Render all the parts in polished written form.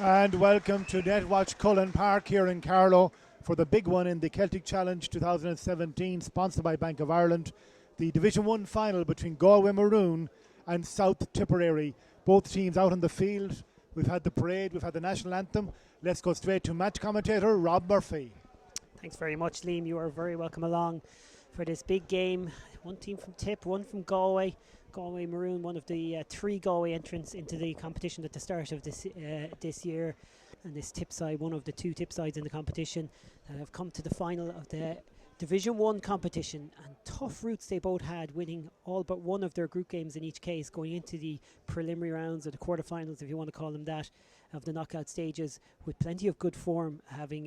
And welcome to Netwatch Cullen Park here in Carlow for the big one in the Celtic Challenge 2017, sponsored by Bank of Ireland. The Division 1 final between Galway Maroon and South Tipperary. Both teams out on the field. We've had the parade, we've had the national anthem. Let's go straight to match commentator Rob Murphy. Thanks very much, Liam. You are very welcome along for this big game. One team from Tip, one from Galway. Galway Maroon, one of the three Galway entrants into the competition at the start of this year, and this Tip side, one of the two Tip sides in the competition, that have come to the final of the Division 1 competition. And tough routes they both had, winning all but one of their group games in each case, going into the preliminary rounds or the quarterfinals, if you want to call them that, of the knockout stages, with plenty of good form, having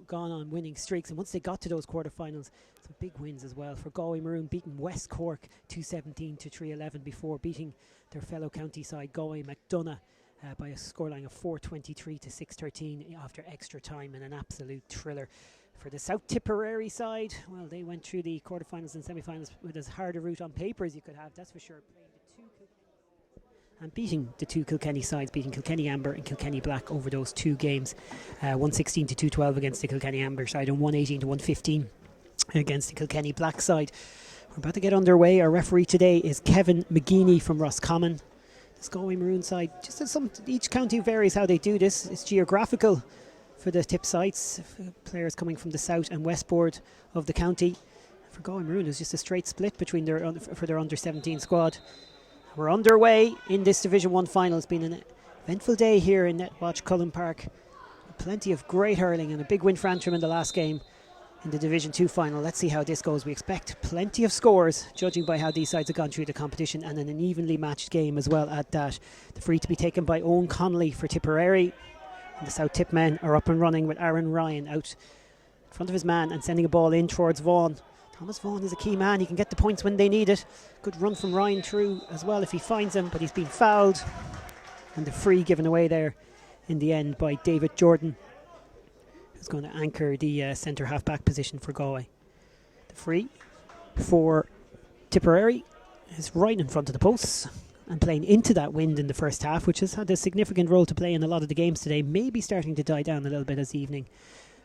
gone on winning streaks. And once they got to those quarterfinals, some big wins as well for Galway Maroon, beating West Cork 217 to 311 before beating their fellow county side Galway McDonagh by a scoreline of 423 to 613 after extra time, in an absolute thriller. For the South Tipperary side, well, they went through the quarterfinals and semi-finals with as hard a route on paper as you could have, that's for sure. And beating the two Kilkenny sides, beating Kilkenny Amber and Kilkenny Black over those two games. 116 to 212 against the Kilkenny Amber side and 118 to 115 against the Kilkenny Black side. We're about to get underway. Our referee today is Kevin McGeaney from Roscommon. This Galway Maroon side, just as each county varies how they do this. It's geographical for the Tip sides, players coming from the south and westboard of the county. For Galway Maroon, it's just a straight split between for their under-17 squad. We're underway in this Division 1 final. It's been an eventful day here in Netwatch Cullen Park. Plenty of great hurling and a big win for Antrim in the last game in the Division 2 final. Let's see how this goes. We expect plenty of scores, judging by how these sides have gone through the competition, and an evenly matched game as well at that. The free to be taken by Owen Connolly for Tipperary. And the South Tip men are up and running with Aaron Ryan out in front of his man and sending a ball in towards Vaughan. Thomas Vaughan is a key man. He can get the points when they need it. Good run from Ryan through as well if he finds him, but he's been fouled. And the free given away there in the end by David Jordan, who's going to anchor the centre half-back position for Galway. The free for Tipperary is right in front of the posts and playing into that wind in the first half, which has had a significant role to play in a lot of the games today. Maybe starting to die down a little bit as the evening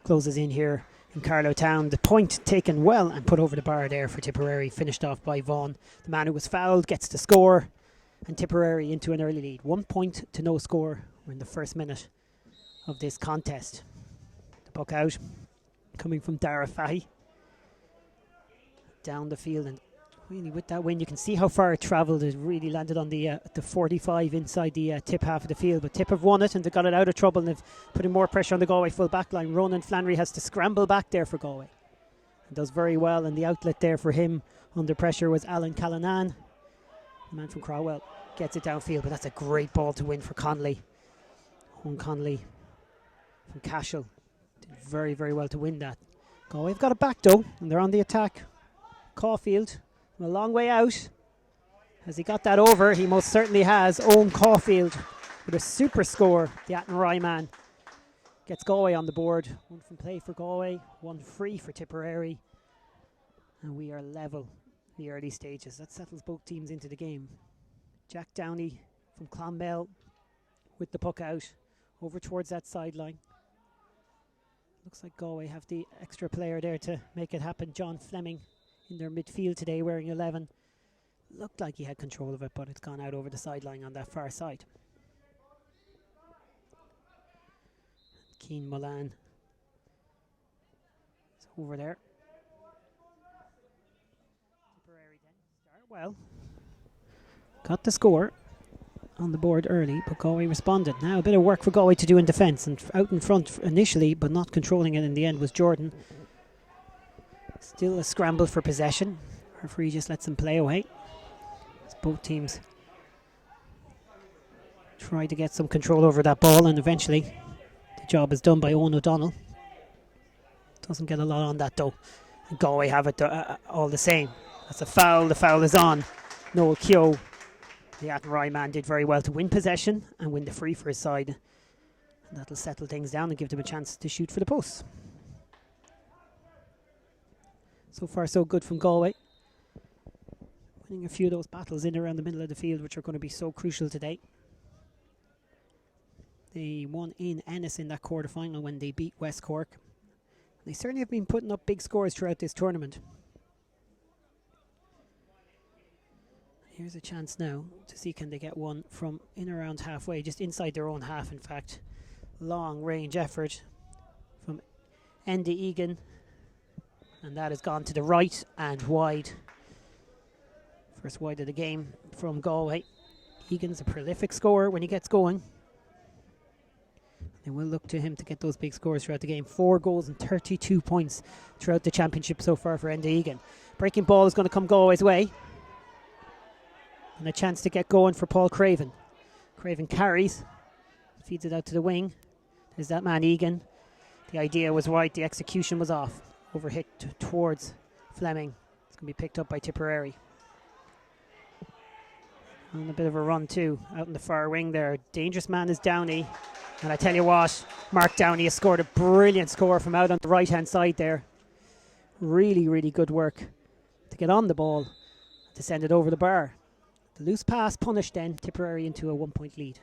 closes in here in Carlow Town. The point taken well and put over the bar there for Tipperary, finished off by Vaughan. The man who was fouled gets the score, and Tipperary into an early lead. 1 point to no score. We're in the first minute of this contest. The puck out, coming from Dara Fahy. Down the field, and really with that win you can see how far it travelled. It really landed on the 45 inside the Tip half of the field, but Tip have won it and they got it out of trouble, and they've putting more pressure on the Galway full back line. Ronan Flannery has to scramble back there for Galway and does very well, and the outlet there for him under pressure was Alan Callanan. The man from Crowell gets it downfield, but that's a great ball to win for Connolly. Owen Connolly from Cashel did very, very well to win that. Galway have got it back though, and they're on the attack. Caulfield a long way out. Has he got that over? He most certainly has. Owen Caulfield with a super score. The Athenry man gets Galway on the board. One from play for Galway, one free for Tipperary. And we are level in the early stages. That settles both teams into the game. Jack Downey from Clonmel with the puck out over towards that sideline. Looks like Galway have the extra player there to make it happen. John Fleming in their midfield today, wearing 11. Looked like he had control of it, but it's gone out over the sideline on that far side. Keen Mullane is over there. Tipperary then start well. Got the score on the board early, but Galway responded. Now a bit of work for Galway to do in defence, and out in front initially, but not controlling it in the end, was Jordan. Still a scramble for possession. Referee just lets them play away as both teams try to get some control over that ball, and eventually the job is done by Owen O'Donnell. Doesn't get a lot on that though, and Galway have it all the same. That's a foul. The foul is on Noel Keogh. The Athenry man did very well to win possession and win the free for his side, and that'll settle things down and give them a chance to shoot for the posts. So far so good from Galway, winning a few of those battles in around the middle of the field, which are going to be so crucial today. They won in Ennis in that quarter-final when they beat West Cork. They certainly have been putting up big scores throughout this tournament. Here's a chance now to see can they get one from in around halfway, just inside their own half, in fact. Long range effort from Enda Egan, and that has gone to the right and wide. First wide of the game from Galway. Egan's a prolific scorer when he gets going. They will look to him to get those big scores throughout the game. 4 goals and 32 points throughout the championship so far for Enda Egan. Breaking ball is going to come Galway's way. And a chance to get going for Paul Craven. Craven carries, feeds it out to the wing. There's that man Egan. The idea was right, the execution was off. Overhit towards Fleming. It's going to be picked up by Tipperary. And a bit of a run too, out in the far wing there. Dangerous man is Downey. And I tell you what, Mark Downey has scored a brilliant score from out on the right-hand side there. Really, really good work to get on the ball, to send it over the bar. The loose pass punished then, Tipperary into a 1-point lead.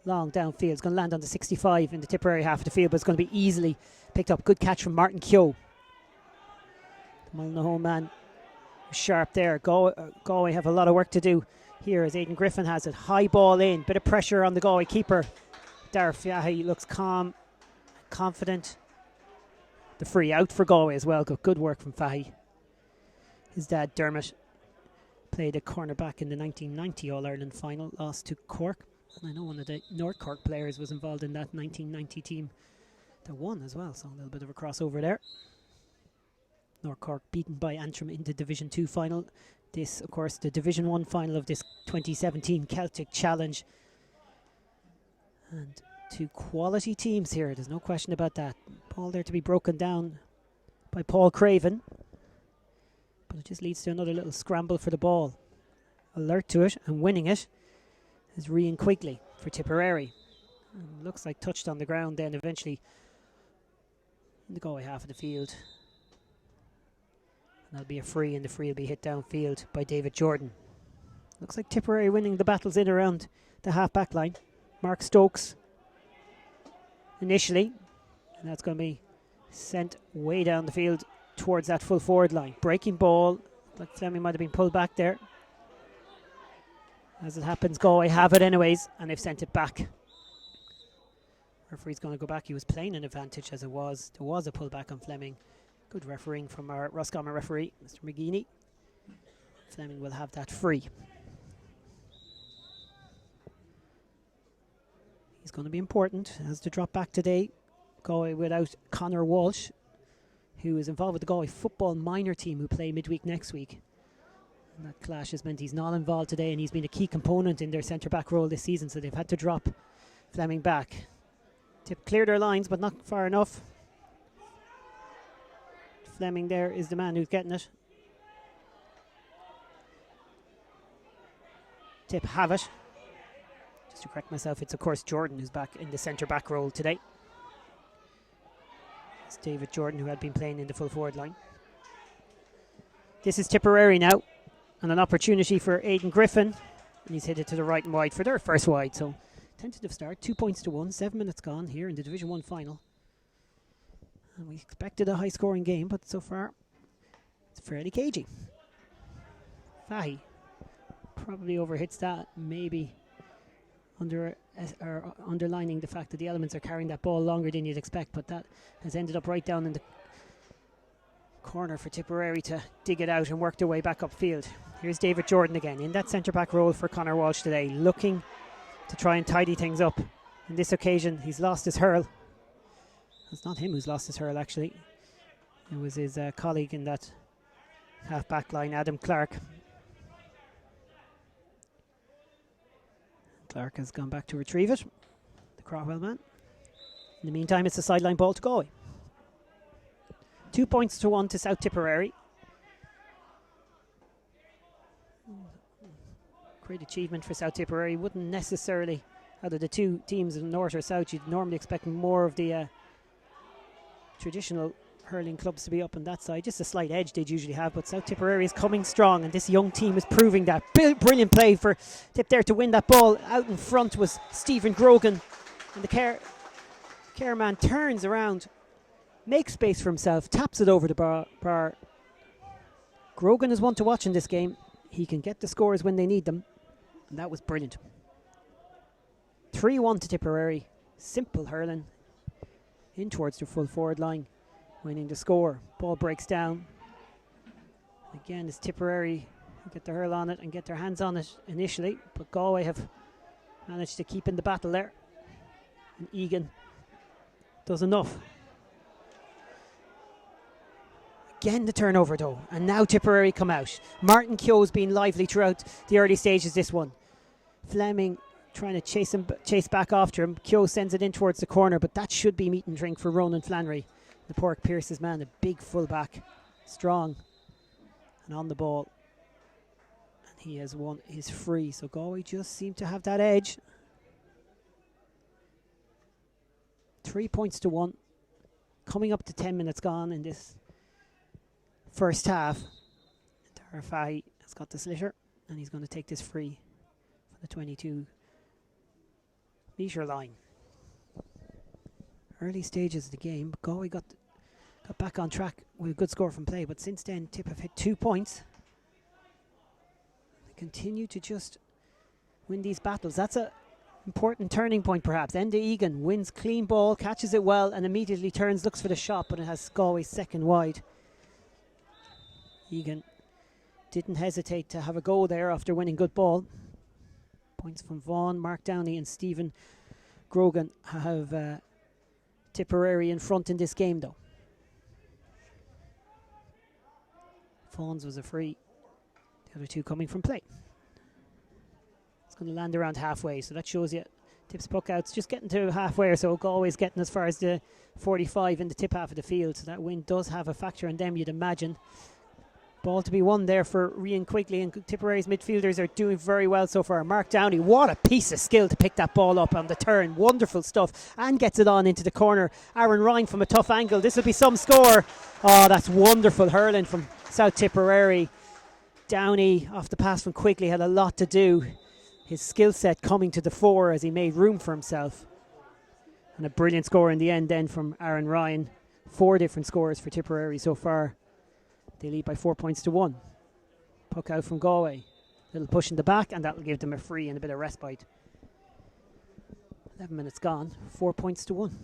Long downfield, it's going to land on the 65 in the Tipperary half of the field, but it's going to be easily picked up. Good catch from Martin Keogh. The Mullinahone man was sharp there. Galway have a lot of work to do here as Aidan Griffin has it. High ball in, bit of pressure on the Galway keeper. Darragh Fahy looks calm, confident. The free out for Galway as well. Good work from Fahy. His dad Dermot played a cornerback in the 1990 All-Ireland final, lost to Cork. And I know one of the North Cork players was involved in that 1990 team that won as well, so a little bit of a crossover there. North Cork beaten by Antrim in the Division 2 final. This, of course, the Division 1 final of this 2017 Celtic Challenge. And 2 quality teams here, there's no question about that. Ball there to be broken down by Paul Craven. But it just leads to another little scramble for the ball. Alert to it and winning it is Rian Quigley for Tipperary. And looks like touched on the ground then eventually in the Galway half of the field. And that'll be a free, and the free will be hit downfield by David Jordan. Looks like Tipperary winning the battles in around the half-back line. Mark Stokes initially, and that's going to be sent way down the field towards that full forward line. Breaking ball, like Fleming might have been pulled back there. As it happens, Galway have it anyways, and they've sent it back. Referee's going to go back. He was playing an advantage as it was. There was a pullback on Fleming. Good refereeing from our Roscommon referee, Mr. McGeaney. Fleming will have that free. He's going to be important. Has to drop back today. Galway without Conor Walsh, who is involved with the Galway football minor team who play midweek next week. And that clash has meant he's not involved today, and he's been a key component in their centre-back role this season, so they've had to drop Fleming back. Tip cleared their lines, but not far enough. Fleming there is the man who's getting it. Tip have it. Just to correct myself, it's of course Jordan who's back in the centre-back role today. It's David Jordan who had been playing in the full forward line. This is Tipperary now, and an opportunity for Aidan Griffin, and he's hit it to the right and wide for their first wide. So tentative start, 2 points to 1, 7 minutes gone here in the Division 1 final. And we expected a high scoring game, but so far it's fairly cagey. Fahy probably overhits that, maybe underlining the fact that the elements are carrying that ball longer than you'd expect, but that has ended up right down in the corner for Tipperary to dig it out and work their way back upfield. Here's David Jordan again in that centre-back role for Conor Walsh today, looking to try and tidy things up. On this occasion, he's lost his hurl. It's not him who's lost his hurl, actually. It was his colleague in that half-back line, Adam Clark. Clark has gone back to retrieve it, the Crowell man. In the meantime, it's a sideline ball to Galway. 2 points to 1 to South Tipperary. Great achievement for South Tipperary. Wouldn't necessarily, out of the two teams in North or South, you'd normally expect more of the traditional hurling clubs to be up on that side. Just a slight edge they'd usually have, but South Tipperary is coming strong, and this young team is proving that. Brilliant play for Tip there to win that ball. Out in front was Stephen Grogan, and the care man turns around, makes space for himself, taps it over the bar. Grogan is one to watch in this game. He can get the scores when they need them, and that was brilliant. 3-1 to Tipperary. Simple hurling in towards the full forward line, winning the score. Ball breaks down. Again, it's Tipperary who get the hurl on it and get their hands on it initially, but Galway have managed to keep in the battle there. And Egan does enough. Again, the turnover though, and now Tipperary come out. Martin Keogh's been lively throughout the early stages this one. Fleming trying to chase back after him. Keogh sends it in towards the corner, but that should be meat and drink for Ronan Flannery. The Pork Pierce's man, a big fullback, strong and on the ball. And he has won his free, so Galway just seem to have that edge. 3 points to 1. Coming up to 10 minutes gone in this first half. Tara Fahy has got the slitter, and he's going to take this free for the 22 metre line. Early stages of the game, but Galway got back on track with a good score from play, but since then Tip have hit 2 points. They continue to just win these battles. That's a important turning point perhaps. Enda Egan wins clean ball, catches it well, and immediately turns, looks for the shot, but it has Galway's second wide. Egan didn't hesitate to have a go there after winning good ball. Points from Vaughan, Mark Downey and Stephen Grogan have Tipperary in front in this game though. Vaughan's was a free. The other two coming from play. It's going to land around halfway, so that shows you Tip's puck out's just getting to halfway or so. Galway's getting as far as the 45 in the tip half of the field, so that wind does have a factor on them, you'd imagine. Ball to be won there for Rian Quigley, and Tipperary's midfielders are doing very well so far. Mark Downey, what a piece of skill to pick that ball up on the turn. Wonderful stuff, and gets it on into the corner. Aaron Ryan from a tough angle. This will be some score. Oh, that's wonderful hurling from South Tipperary. Downey, off the pass from Quigley, had a lot to do. His skill set coming to the fore as he made room for himself. And a brilliant score in the end then from Aaron Ryan. 4 different scores for Tipperary so far. They lead by 4 points to 1. Puck out from Galway. Little push in the back, and that'll give them a free and a bit of respite. 11 minutes gone. 4 points to 1.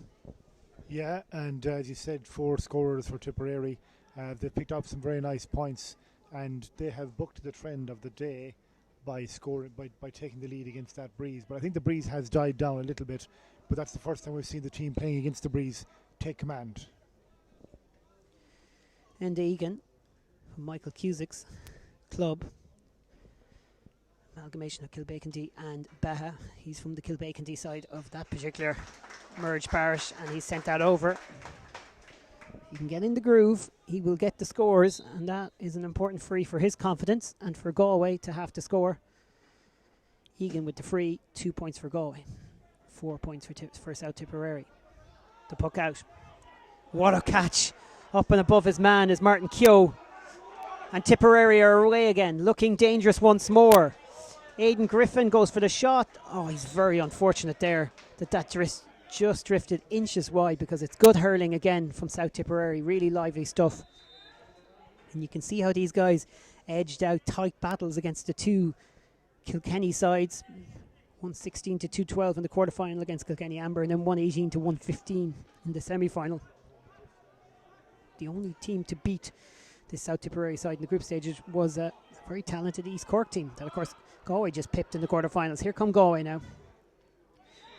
Yeah, and as you said, 4 scorers for Tipperary. They've picked up some very nice points, and they have booked the trend of the day by scoring, by taking the lead against that breeze. But I think the breeze has died down a little bit, but that's the first time we've seen the team playing against the breeze take command. And Egan from Michael Cusick's club, amalgamation of Kilbacon and Baha. He's from the Kilbacon side of that particular merged parish, and he's sent that over. He can get in the groove, he will get the scores, and that is an important free for his confidence and for Galway to have to score. Egan with the free, 2 points for Galway, 4 points for South Tipperary. The puck out. What a catch! Up and above his man is Martin Keogh. And Tipperary are away again, looking dangerous once more. Aidan Griffin goes for the shot. Oh, he's very unfortunate there that just drifted inches wide, because it's good hurling again from South Tipperary. Really lively stuff. And you can see how these guys edged out tight battles against the two Kilkenny sides. 116 to 212 in the quarterfinal against Kilkenny Amber, and then 118 to 115 in the semi-final. The only team to beat this South Tipperary side in the group stages was a very talented East Cork team that, of course, Galway just pipped in the quarterfinals. Here come Galway now,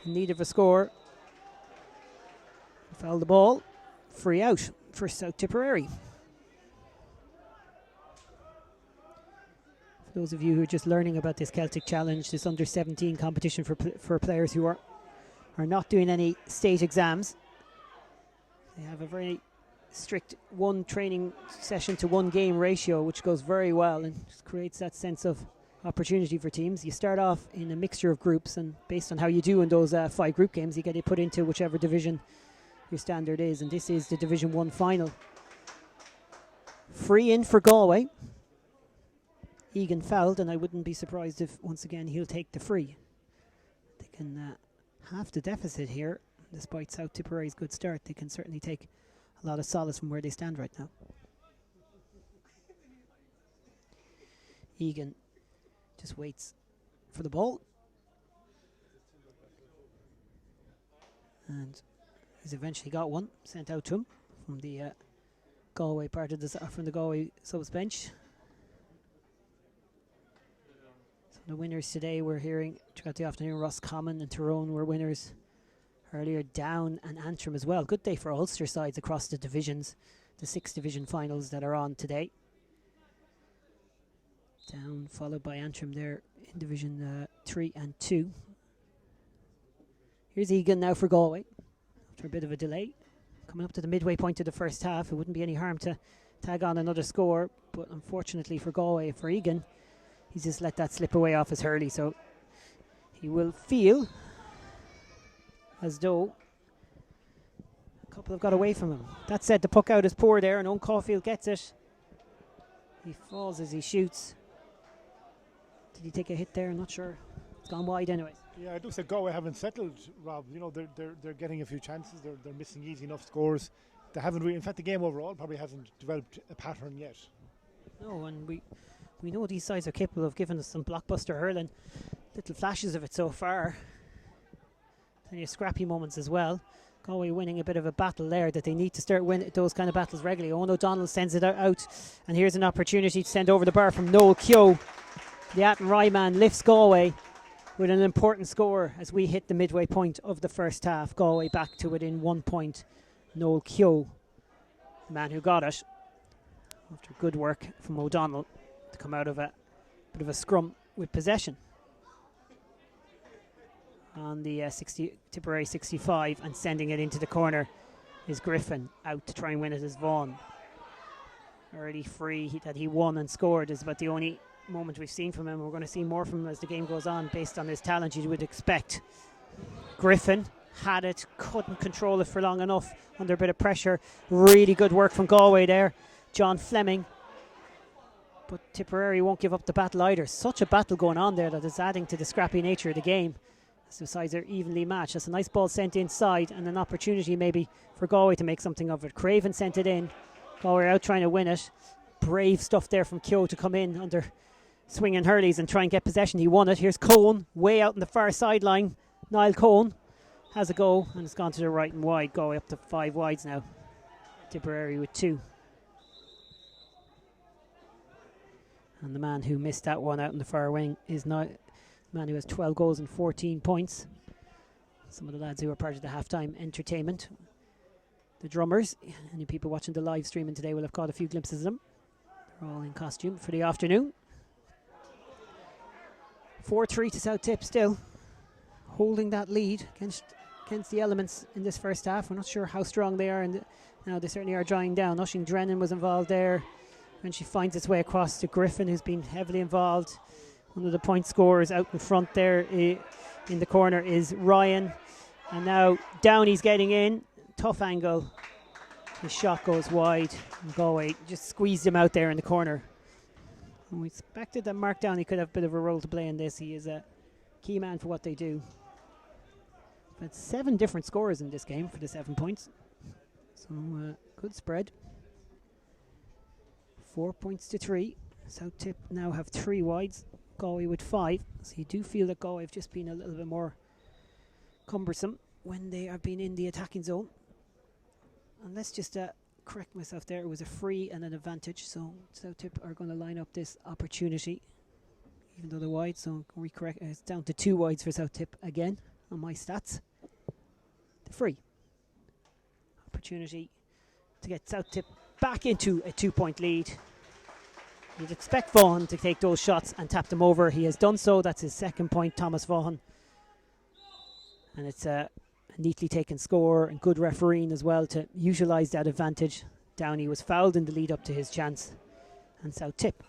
in need of a score. Foul the ball, free out for South Tipperary. For those of you who are just learning about this Celtic Challenge, this under-17 competition for players who are not doing any state exams, they have a very strict 1 training session to 1 game ratio, which goes very well and just creates that sense of opportunity for teams. You start off in a mixture of groups, and based on how you do in those 5 group games, you get it put into whichever division your standard is, and this is the Division 1 final. Free in for Galway. Egan fouled, and I wouldn't be surprised if once again he'll take the free. They can half the deficit here, despite South Tipperary's good start. They can certainly take a lot of solace from where they stand right now. Egan just waits for the ball, and he's eventually got one sent out to him from the Galway part of from the Galway subs bench. The winners today we're hearing throughout the afternoon, Roscommon and Tyrone were winners earlier, Down and Antrim as well. Good day for Ulster sides across the divisions, the 6 division finals that are on today. Down followed by Antrim there in division 3 and 2. Here's Egan now for Galway after a bit of a delay. Coming up to the midway point of the first half, it wouldn't be any harm to tag on another score, but unfortunately for Galway, for Egan, he's just let that slip away off his hurley, so he will feel as though a couple have got away from him. That said, the puck out is poor there, and Owen Caulfield gets it. He falls as he shoots. Did he take a hit there? I'm not sure. It's gone wide anyway. Yeah, I do say Galway haven't settled, Rob. You know, they're getting a few chances. They're missing easy enough scores. They haven't really, in fact, the game overall probably hasn't developed a pattern yet. No, and we know these sides are capable of giving us some blockbuster hurling, little flashes of it so far. Plenty of scrappy moments as well. Galway winning a bit of a battle there that they need to start winning those kind of battles regularly. Owen O'Donnell sends it out, and here's an opportunity to send over the bar from Noel Keogh. The Athenry man lifts Galway with an important score as we hit the midway point of the first half. Galway back to within 1 point. Noel Keogh, the man who got it, after good work from O'Donnell to come out of a bit of a scrum with possession. On the Tipperary 65, and sending it into the corner is Griffin, out to try and win it as Vaughan. Early free that he won and scored is about the only moment we've seen from him. We're going to see more from him as the game goes on based on his talent, you would expect. Griffin had it, couldn't control it for long enough under a bit of pressure. Really good work from Galway there. John Fleming. But Tipperary won't give up the battle either. Such a battle going on there that is adding to the scrappy nature of the game. As the sides are evenly matched. That's a nice ball sent inside, and an opportunity maybe for Galway to make something of it. Craven sent it in. Galway out trying to win it. Brave stuff there from Keogh to come in under swinging hurleys and try and get possession. He won it. Here's Cohen way out on the far sideline. Niall Cohen has a go, and it's gone to the right and wide. Galway up to 5 wides now. Tipperary with 2. And the man who missed that one out in the far wing is now man who has 12 goals and 14 points. Some of the lads who are part of the halftime entertainment. The drummers, any people watching the live streaming today will have caught a few glimpses of them. They're all in costume for the afternoon. 4-3 to South Tip still. Holding that lead against the elements in this first half. We're not sure how strong they are, and now they certainly are drying down. Ushing Drennan was involved there, and she finds its way across to Griffin, who's been heavily involved. One of the point scorers out in front there in the corner is Ryan. And now Downey's getting in. Tough angle. His shot goes wide. And Galway just squeezed him out there in the corner. And we expected that Mark Downey could have a bit of a role to play in this. He is a key man for what they do. But 7 different scorers in this game for the 7 points. So good spread. 4 points to 3. South Tip now have 3 wides. Galway with 5, so you do feel that Galway have just been a little bit more cumbersome when they have been in the attacking zone. And let's just correct myself there, it was a free and an advantage, so South Tip are going to line up this opportunity even though they're wide, so recorrect, it's down to 2 wides for South Tip again on my stats. The free opportunity to get South Tip back into a 2-point lead. You'd expect Vaughan to take those shots and tap them over. He has done so. That's his 2nd point, Thomas Vaughan. And it's a neatly taken score and good refereeing as well to utilise that advantage. Downey was fouled in the lead up to his chance. And South Tip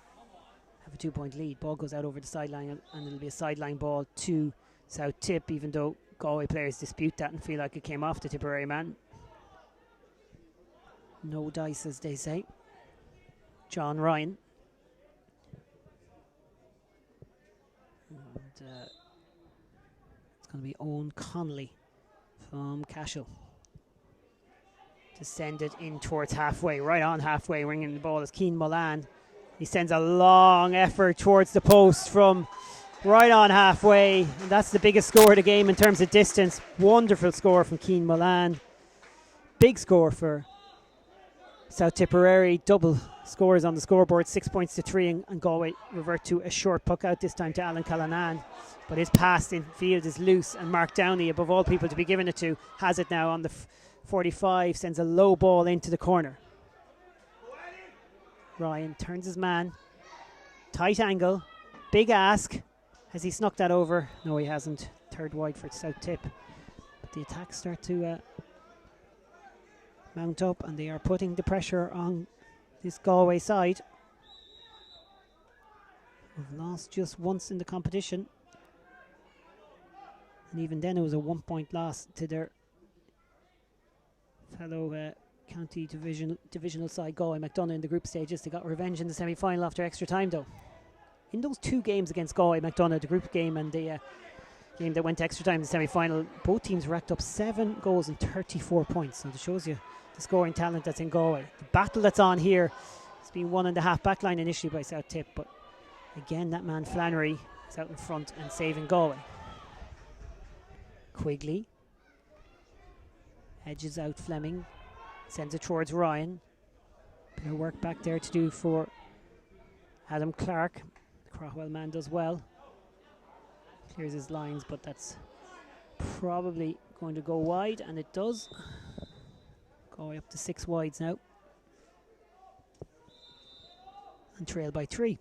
have a 2-point lead. Ball goes out over the sideline, and it'll be a sideline ball to South Tip, even though Galway players dispute that and feel like it came off the Tipperary man. No dice, as they say. John Ryan. And it's going to be Owen Connolly from Cashel to send it in towards halfway, right on halfway, ringing the ball is Cian Mullane. He sends a long effort towards the post from right on halfway, and that's the biggest score of the game in terms of distance. Wonderful score from Cian Mullane. Big score for South Tipperary. Double scores on the scoreboard, 6 points to 3, and Galway revert to a short puck out, this time to Alan Callanan. But his pass in field is loose, and Mark Downey, above all people to be given it to, has it now on the 45, sends a low ball into the corner. Ryan turns his man, tight angle, big ask. Has he snuck that over? No, he hasn't. Third wide for South Tip. But the attacks start to mount up, and they are putting the pressure on this Galway side. We've lost just once in the competition, and even then it was a 1 point loss to their fellow county divisional side Galway McDonagh in the group stages. They got revenge in the semi-final after extra time though. In those 2 games against Galway McDonagh, the group game and the game that went to extra time in the semi-final, both teams racked up 7 goals and 34 points. So it shows you the scoring talent that's in Galway. The battle that's on here has been won in the half-back line initially by South Tip, but again that man Flannery is out in front and saving Galway. Quigley edges out Fleming, sends it towards Ryan. Bit of work back there to do for Adam Clark. The Craughwell man does well. Clears his lines, but that's probably going to go wide, and it does. Going up to 6 wides now. And trail by 3.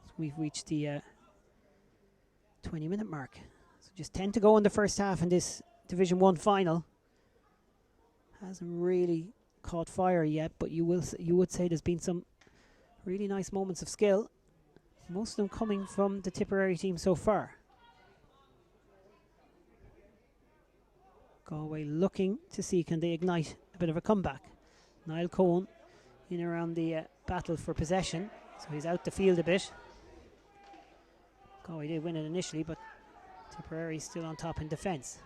So we've reached the 20-minute mark. So just 10 to go in the first half in this Division 1 final. Hasn't really caught fire yet, but you would say there's been some really nice moments of skill. Most of them coming from the Tipperary team so far. Galway looking to see can they ignite a bit of a comeback. Niall Cohen in around the battle for possession, so he's out the field a bit. Galway did win it initially, but Tipperary still on top in defence.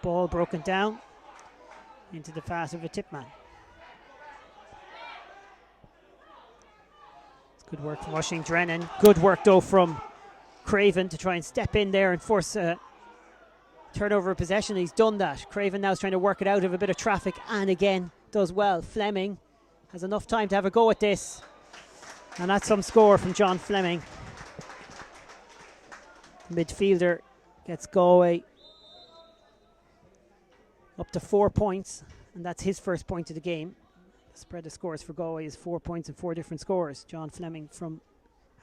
Ball broken down into the path of a tip man. It's good work from Oisin Drennan. Good work though from Craven to try and step in there and force a turnover of possession. He's done that. Craven now is trying to work it out of a bit of traffic, and again does well. Fleming has enough time to have a go at this, and that's some score from John Fleming. The midfielder gets Galway up to 4 points, and that's his first point of the game. The spread of scores for Galway is 4 points and 4 different scores. John Fleming from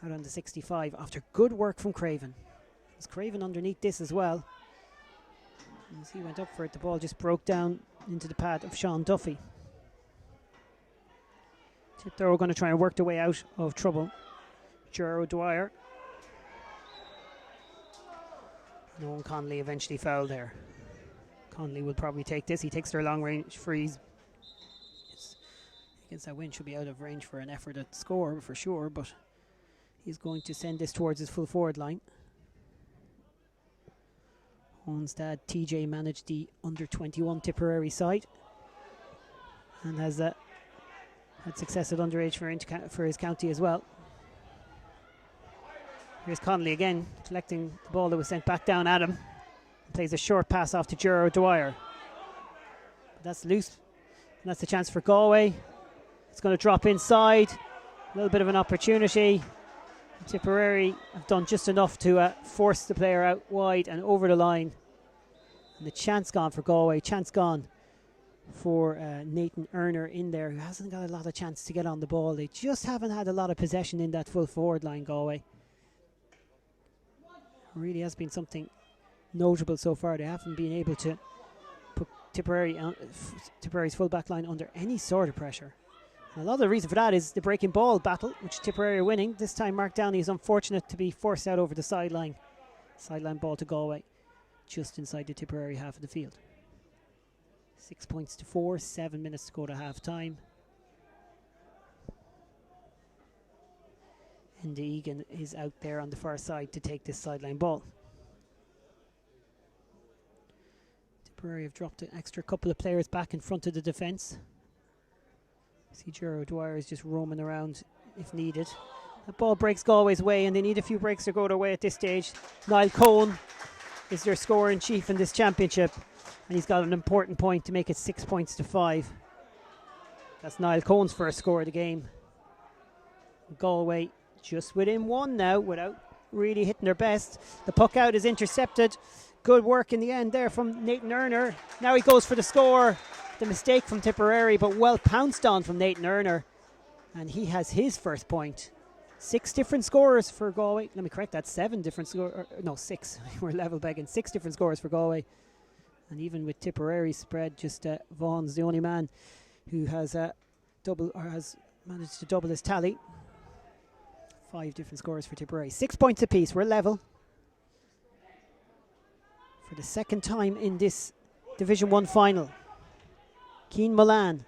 out on the 65 after good work from Craven. There's Craven underneath this as well. As he went up for it, the ball just broke down into the path of Sean Duffy. Tip throw going to try and work their way out of trouble. Gerard Dwyer. Owen Connolly eventually fouled there. Connolly will probably take this. He takes their long range freeze. Against that win, should be out of range for an effort at score for sure, but he's going to send this towards his full forward line. Owen's dad TJ managed the under 21 Tipperary side and has had success at underage for his county as well. Here's Connolly again, collecting the ball that was sent back down at him. Plays a short pass off to Gerard Dwyer. But that's loose, and that's the chance for Galway. It's going to drop inside. A little bit of an opportunity. Tipperary have done just enough to force the player out wide and over the line. And the chance gone for Galway. Chance gone for Nathan Erner in there, who hasn't got a lot of chance to get on the ball. They just haven't had a lot of possession in that full forward line, Galway. Really has been something notable so far. They haven't been able to put Tipperary's full back line under any sort of pressure. And a lot of the reason for that is the breaking ball battle, which Tipperary are winning. This time Mark Downey is unfortunate to be forced out over the sideline. Sideline ball to Galway, just inside the Tipperary half of the field. 6 points to 4, 7 minutes to go to half time. And Egan is out there on the far side to take this sideline ball. Tipperary have dropped an extra couple of players back in front of the defence. See Gerard O'Dwyer is just roaming around if needed. The ball breaks Galway's way, and they need a few breaks to go their way at this stage. Niall Cohn is their scorer-in-chief in this championship, and he's got an important point to make it 6 points to 5. That's Niall Cohn's first score of the game. Galway just within one now without really hitting their best. The puck out is intercepted. Good work in the end there from Nathan Erner. Now he goes for the score. The mistake from Tipperary, but well pounced on from Nathan Erner. And he has his first point. 6 different scorers for Galway. Let me correct that. 7 different scorers. No, 6. We're level begging. 6 different scorers for Galway. And even with Tipperary's spread, just Vaughan's the only man who has has managed to double his tally. 5 different scorers for Tipperary. 6 points apiece. We're level. For the second time in this Division 1 final. Cian Mullane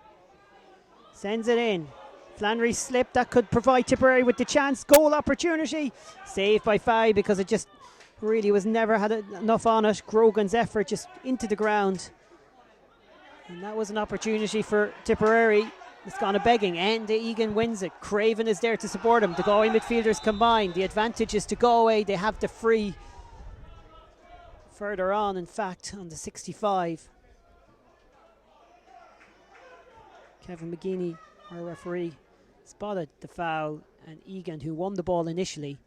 sends it in. Flannery slip that could provide Tipperary with the chance. Goal opportunity. Saved by Fay because it just really was never had enough on it. Grogan's effort just into the ground. And that was an opportunity for Tipperary. It's gone a begging. And Egan wins it. Craven is there to support him. The Galway midfielders combine. The advantage is to Galway. They have the free further on, in fact, on the 65. Kevin McGeaney, our referee, spotted the foul, and Egan, who won the ball initially,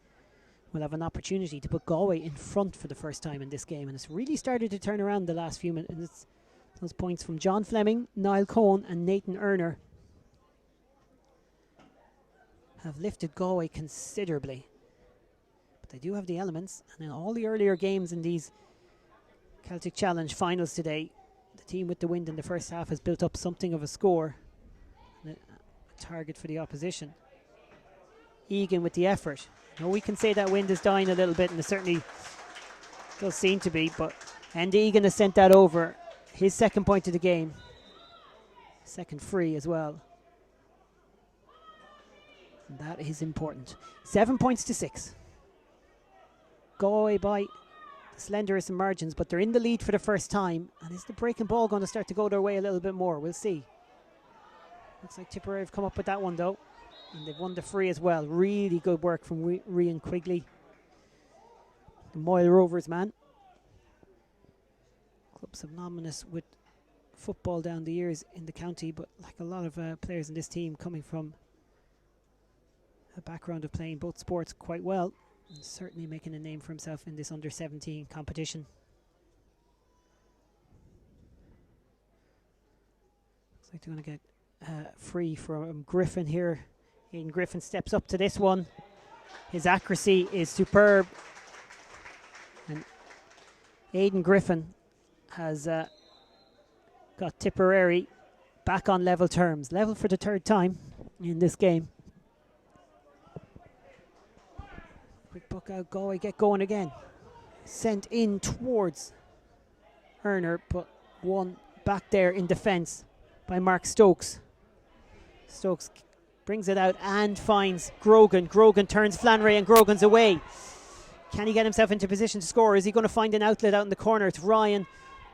will have an opportunity to put Galway in front for the first time in this game. And it's really started to turn around the last few minutes. Those points from John Fleming, Niall Cohn and Nathan Erner have lifted Galway considerably. But they do have the elements, and in all the earlier games in these Celtic Challenge finals today, the team with the wind in the first half has built up something of a score and a target for the opposition. Egan with the effort. You know, we can say that wind is dying a little bit, and it certainly does seem to be, but Andy Egan has sent that over. His second point of the game. Second free as well. And that is important. 7 points to 6. Galway by the slenderest of margins, but they're in the lead for the first time. And is the breaking ball going to start to go their way a little bit more? We'll see. Looks like Tipperary have come up with that one though. And they've won the free as well. Really good work from Rian Quigley, the Moyle Rovers man. Club synonymous with football down the years in the county, but like a lot of players in this team coming from a background of playing both sports quite well, and certainly making a name for himself in this under-17 competition. Looks like they're going to get free from Griffin here. Aidan Griffin steps up to this one. His accuracy is superb. And Aidan Griffin has got Tipperary back on level terms. Level for the third time in this game. Quick puck out, Galway get going again. Sent in towards Erner, but one back there in defence by Mark Stokes. Stokes brings it out and finds Grogan. Grogan turns Flannery and Grogan's away. Can he get himself into position to score? Is he going to find an outlet out in the corner? It's Ryan.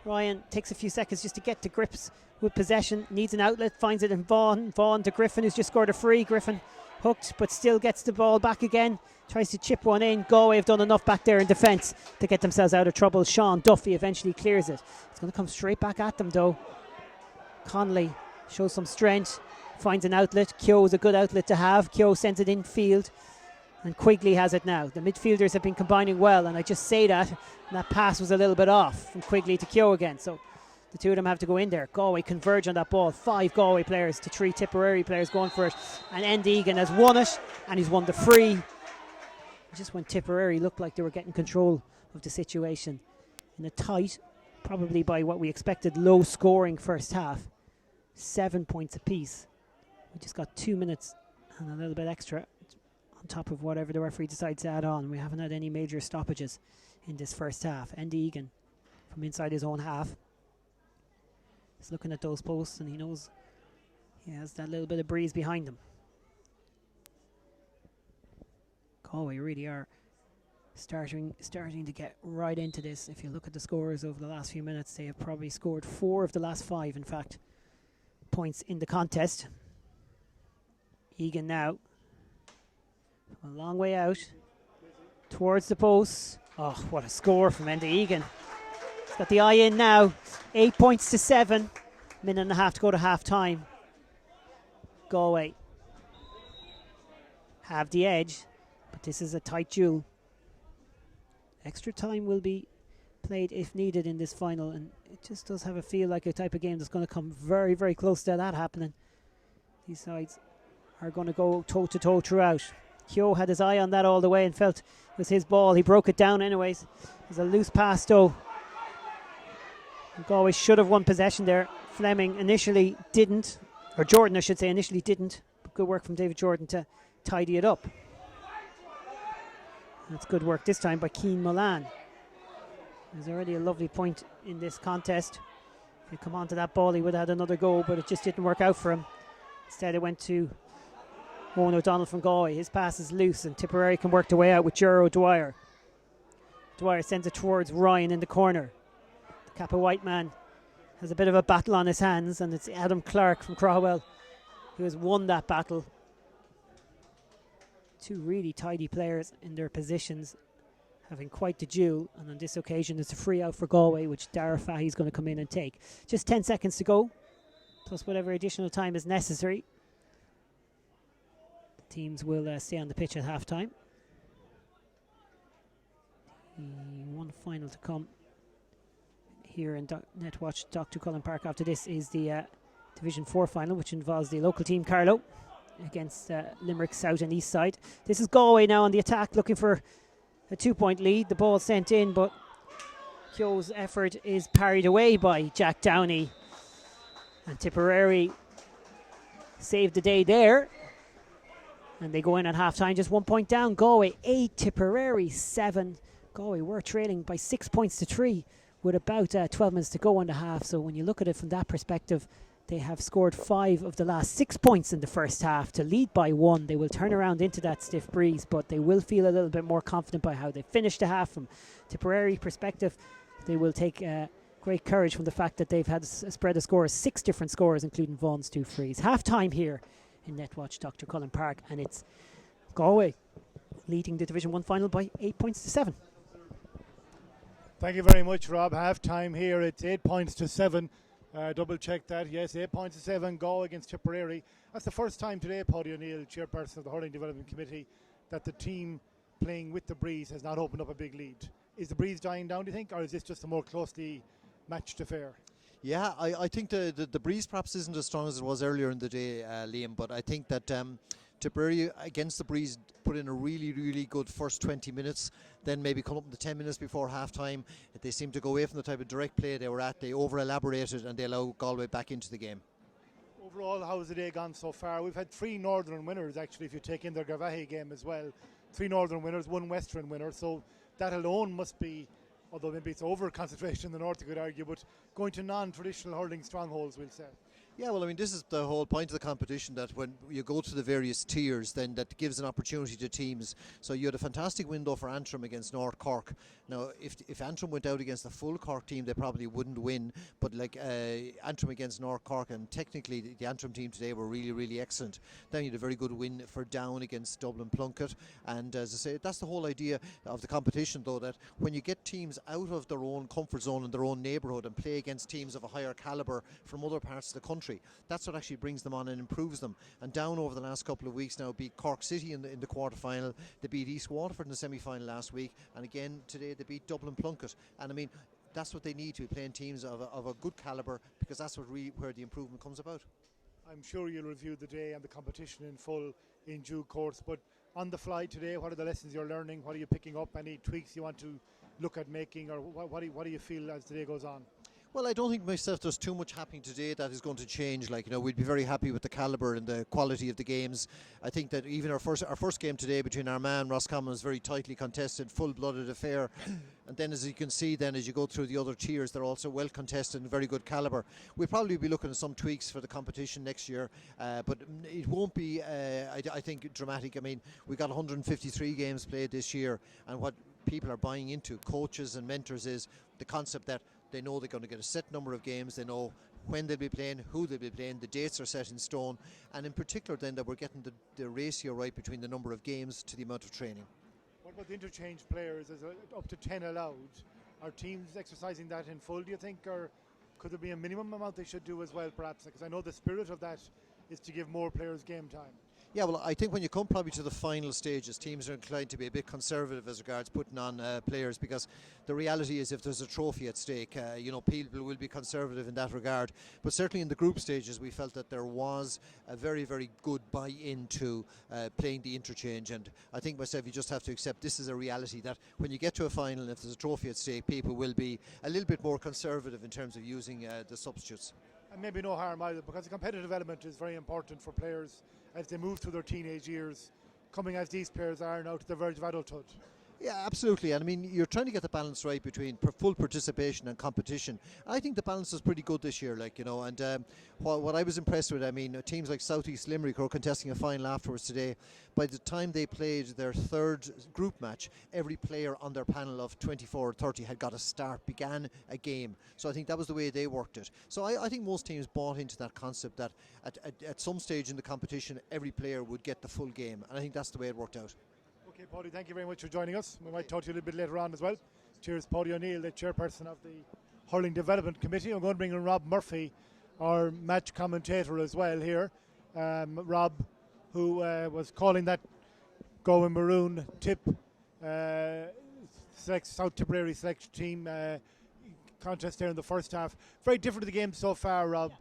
Ryan takes a few seconds just to get to grips with possession. Needs an outlet, finds it in Vaughan. Vaughan to Griffin, who's just scored a free. Griffin hooked, but still gets the ball back again. Tries to chip one in. Galway have done enough back there in defence to get themselves out of trouble. Sean Duffy eventually clears it. It's going to come straight back at them though. Connolly shows some strength. Finds an outlet. Keogh is a good outlet to have. Keogh sends it infield. And Quigley has it now. The midfielders have been combining well, and I just say that, and that pass was a little bit off from Quigley to Keogh again. So the two of them have to go in there. Galway converge on that ball. 5 Galway players to 3 Tipperary players going for it. And Enda Egan has won it, and he's won the free. Just when Tipperary looked like they were getting control of the situation in a tight, probably by what we expected, low scoring first half. 7 points apiece. We just got 2 minutes and a little bit extra on top of whatever the referee decides to add on. We haven't had any major stoppages in this first half. Enda Egan from inside his own half. He's looking at those posts and he knows he has that little bit of breeze behind him. Galway really are starting to get right into this. If you look at the scores over the last few minutes, they have probably scored 4 of the last 5, in fact, points in the contest. Egan now, a long way out, towards the post. Oh, what a score from Enda Egan. He's got the eye in now. 8 points to 7. Minute and a half to go to half time. Galway have the edge, but this is a tight duel. Extra time will be played if needed in this final, and it just does have a feel like a type of game that's going to come very, very close to that happening. These sides are going to go toe-to-toe throughout. Keogh had his eye on that all the way and felt it was his ball. He broke it down anyways. It was a loose pass though. Galway should have won possession there. Fleming initially didn't, or Jordan I should say initially didn't, but good work from David Jordan to tidy it up. That's good work this time by Cian Mullane. There's already a lovely point in this contest. If he come onto that ball, he would have had another go, but it just didn't work out for him. Instead, it went to Owen O'Donnell from Galway. His pass is loose, and Tipperary can work their way out with Ger O'Dwyer. Dwyer sends it towards Ryan in the corner. The Kappa White man has a bit of a battle on his hands, and it's Adam Clark from Crowell who has won that battle. Two really tidy players in their positions, having quite the duel, and on this occasion it's a free out for Galway, which Dara Fahy is going to come in and take. Just 10 seconds to go, plus whatever additional time is necessary. The teams will stay on the pitch at half time. The one final to come here in Netwatch Dr. Cullen Park after this is the Division 4 final, which involves the local team Carlow against Limerick South and East Side. This is Galway now on the attack, looking for a 2-point lead. The ball sent in, but Keogh's effort is parried away by Jack Downey, and Tipperary saved the day there, and they go in at half time just 1 point down. Galway 8, Tipperary 7. Galway were trailing by 6 points to 3 with about 12 minutes to go on the half, so when you look at it from that perspective, they have scored 5 of the last 6 points in the first half to lead by 1. They will turn around into that stiff breeze, but they will feel a little bit more confident by how they finished the half. From Tipperary perspective, they will take great courage from the fact that they've had a spread of scores, 6 different scores, including Vaughan's 2 frees. Half time here in Netwatch Dr. Cullen Park, and it's Galway leading the Division 1 final by 8 points to 7. Thank you very much, Rob. Half time here, it's 8 points to 7. Double check that, yes, 8 points to 7, Galway against Tipperary. That's the first time today, Paddy O'Neill, chairperson of the Hurling Development Committee, that the team playing with the breeze has not opened up a big lead. Is the breeze dying down, do you think, or is this just a more closely matched affair? Yeah, I think the breeze perhaps isn't as strong as it was earlier in the day, Liam, but I think that Tipperary against the breeze put in a really, really good first 20 minutes, then maybe come up in the 10 minutes before half time. They seemed to go away from the type of direct play they were at. They over-elaborated and they allowed Galway back into the game. Overall, how's the day gone so far? We've had 3 Northern winners, actually, if you take in their Garvahe game as well. 3 Northern winners, 1 Western winner, so that alone must be, although maybe it's over-concentration in the north, you could argue, but going to non-traditional hurling strongholds, we'll say. Yeah, well, I mean, this is the whole point of the competition, that when you go to the various tiers, then that gives an opportunity to teams. So you had a fantastic window for Antrim against North Cork. Now, if Antrim went out against a full Cork team, they probably wouldn't win. But like Antrim against North Cork, and technically the Antrim team today were really, really excellent. Then you had a very good win for Down against Dublin Plunkett. And as I say, that's the whole idea of the competition, though, that when you get teams out of their own comfort zone in their own neighbourhood and play against teams of a higher calibre from other parts of the country, that's what actually brings them on and improves them. And Down over the last couple of weeks now beat Cork City in the quarter-final. They beat East Waterford in the semi-final last week, and again today they beat Dublin Plunkett. And I mean, that's what they need to be playing teams of a good calibre, because that's what really where the improvement comes about. I'm sure you'll review the day and the competition in full in due course, but on the fly today, what are the lessons you're learning? What are you picking up? Any tweaks you want to look at making, or what do you feel as the day goes on? Well, I don't think myself there's too much happening today that is going to change. Like, we'd be very happy with the calibre and the quality of the games. I think that even our first game today between Armagh and Roscommon was very tightly contested, full-blooded affair. And then, as you can see, then as you go through the other tiers, they're also well contested and very good calibre. We'll probably be looking at some tweaks for the competition next year, but it won't be, I think, dramatic. I mean, we got 153 games played this year, and what people are buying into, coaches and mentors, is the concept that they know they're going to get a set number of games, they know when they'll be playing, who they'll be playing, the dates are set in stone, and in particular then that we're getting the ratio right between the number of games to the amount of training. What about the interchange players? Is it up to 10 allowed? Are teams exercising that in full, do you think, or could there be a minimum amount they should do as well, perhaps? Because I know the spirit of that is to give more players game time. Yeah, well, I think when you come probably to the final stages, teams are inclined to be a bit conservative as regards putting on players, because the reality is if there's a trophy at stake, people will be conservative in that regard. But certainly in the group stages, we felt that there was a very, very good buy-in to playing the interchange. And I think myself, you just have to accept this is a reality, that when you get to a final and if there's a trophy at stake, people will be a little bit more conservative in terms of using the substitutes. And maybe no harm either, because the competitive element is very important for players as they move through their teenage years, coming as these players are now to the verge of adulthood. Yeah, absolutely. And I mean, you're trying to get the balance right between full participation and competition. I think the balance is pretty good this year, and what I was impressed with, I mean, teams like South East Limerick, who are contesting a final afterwards today, by the time they played their third group match, every player on their panel of 24 or 30 had got a start, began a game. So I think that was the way they worked it. So I think most teams bought into that concept that at some stage in the competition, every player would get the full game. And I think that's the way it worked out. Okay, Paddy, thank you very much for joining us. We might talk to you a little bit later on as well. Cheers, Paddy O'Neill, the chairperson of the Hurling Development Committee. I'm going to bring in Rob Murphy, our match commentator as well here. Rob, who was calling that Galway Maroon Tip South Tipperary selection team contest there in the first half. Very different to the game so far, Rob.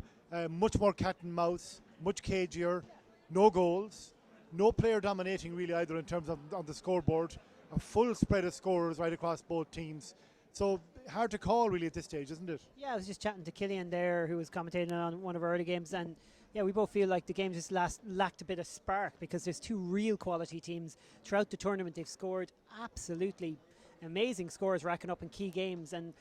Much more cat and mouse, much cagier, no goals. No player dominating really either in terms of on the scoreboard. A full spread of scorers right across both teams. So hard to call really at this stage, isn't it? Yeah, I was just chatting to Killian there, who was commentating on one of our early games, and yeah, we both feel like the game just lacked a bit of spark, because there's two real quality teams throughout the tournament. They've scored absolutely amazing scores, racking up in key games, and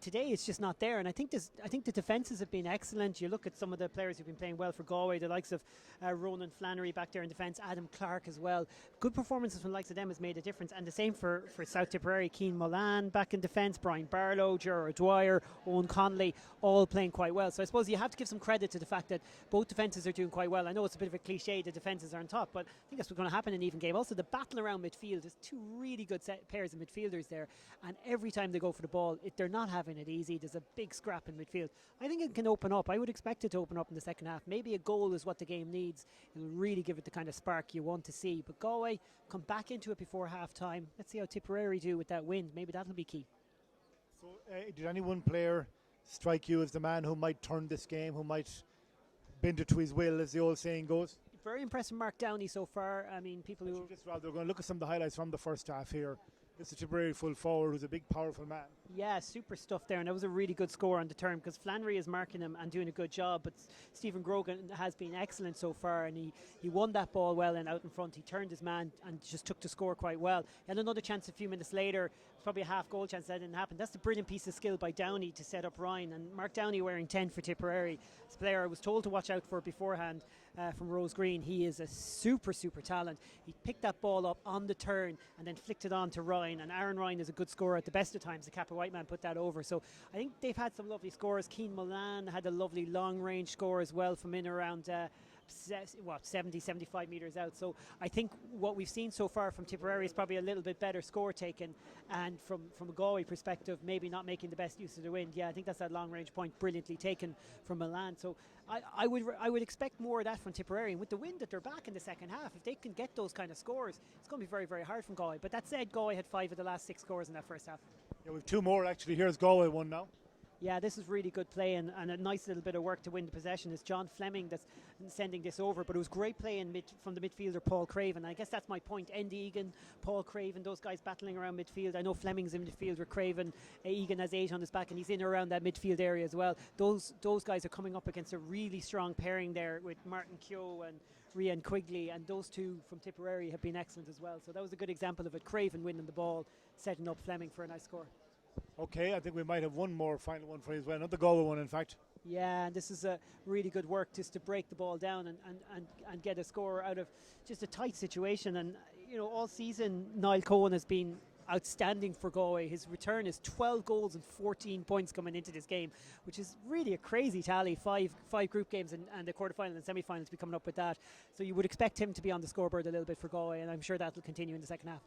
today it's just not there. And I think the defences have been excellent. You look at some of the players who've been playing well for Galway, the likes of Ronan Flannery back there in defence, Adam Clark as well. Good performances from the likes of them has made a difference. And the same for South Tipperary. Cian Mullane back in defence, Brian Barlow, Gerard Dwyer, Owen Connolly, all playing quite well. So I suppose you have to give some credit to the fact that both defences are doing quite well. I know it's a bit of a cliche, the defences are on top, but I think that's what's going to happen in an even game. Also, the battle around midfield, there's two really good pairs of midfielders there, and every time they go for the ball, they're not having it easy. There's a big scrap in midfield. I think it can open up. I would expect it to open up in the second half. Maybe a goal is what the game needs. It'll really give it the kind of spark you want to see. But Galway come back into it before half time. Let's see how Tipperary do with that wind. Maybe that'll be key. So did any one player strike you as the man who might turn this game, who might bend it to his will, as the old saying goes? Very impressive Mark Downey so far. I mean, people who... They're going to look at some of the highlights from the first half here. It's a Tipperary full forward who's a big, powerful man. Yeah, super stuff there, and that was a really good score on the turn, because Flannery is marking him and doing a good job, but Stephen Grogan has been excellent so far, and he won that ball well and out in front. He turned his man and just took the score quite well. He had another chance a few minutes later, probably a half goal chance. That didn't happen. That's the brilliant piece of skill by Downey to set up Ryan, and Mark Downey wearing 10 for Tipperary. This player I was told to watch out for beforehand from Rose Green. He is a super talent. He picked that ball up on the turn and then flicked it on to Ryan, and Aaron Ryan is a good scorer at the best of times. The Kappa White man put that over, so I think they've had some lovely scores. Cian Mullane had a lovely long range score as well from in around 70-75 metres out. So I think what we've seen so far from Tipperary is probably a little bit better score taken, and from a Galway perspective, maybe not making the best use of the wind. Yeah, I think that's that long range point brilliantly taken from Mullane. So I would expect more of that from Tipperary, and with the wind that they're back in the second half, if they can get those kind of scores, it's going to be very, very hard from Galway. But that said, Galway had 5 of the last 6 scores in that first half. Yeah, we've 2 more actually. Here's Galway one now. Yeah, this is really good play and a nice little bit of work to win the possession. It's John Fleming that's sending this over, but it was great play from the midfielder Paul Craven. I guess that's my point. Andy Egan, Paul Craven, those guys battling around midfield. I know Fleming's in midfield with Craven. Egan has 8 on his back and he's in around that midfield area as well. Those guys are coming up against a really strong pairing there with Martin Keogh and Rian Quigley, and those two from Tipperary have been excellent as well. So that was a good example of it. Craven winning the ball, setting up Fleming for a nice score. Okay, I think we might have one more final one for you as well. Not the Galway one, in fact. Yeah, and this is a really good work just to break the ball down and get a score out of just a tight situation. And, you know, all season, Niall Cohen has been outstanding for Galway. His return is 12 goals and 14 points coming into this game, which is really a crazy tally. Five group games and the quarterfinal and semi-final to be coming up with that. So you would expect him to be on the scoreboard a little bit for Galway, and I'm sure that will continue in the second half.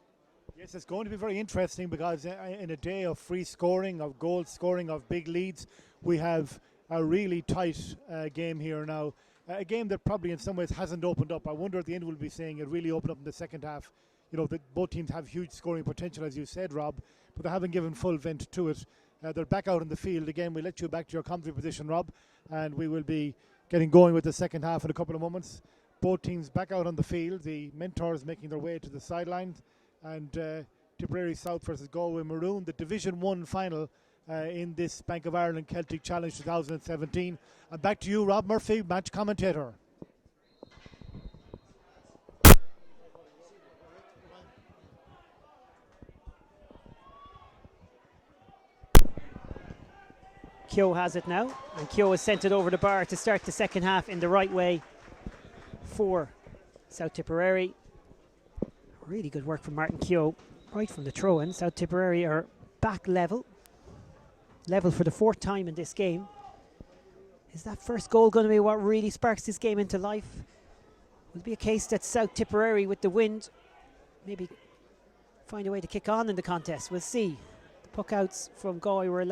Yes, it's going to be very interesting because in a day of free scoring, of goal scoring, of big leads, we have a really tight game here now. A game that probably in some ways hasn't opened up. I wonder at the end we'll be saying it really opened up in the second half. You know, that both teams have huge scoring potential, as you said, Rob, but they haven't given full vent to it. They're back out in the field. Again, we'll let you back to your commentary position, Rob, and we will be getting going with the second half in a couple of moments. Both teams back out on the field. The mentors making their way to the sidelines. And Tipperary South versus Galway Maroon, the Division 1 final in this Bank of Ireland Celtic Challenge 2017. And back to you, Rob Murphy, match commentator. Keogh has it now, and Keogh has sent it over the bar to start the second half in the right way for South Tipperary. Really good work from Martin Keogh right from the throw-in. South Tipperary are back level for the 4th time in this game. Is that first goal going to be what really sparks this game into life? Will it be a case that South Tipperary with the wind maybe find a way to kick on in the contest? We'll see. The puck outs from Galway were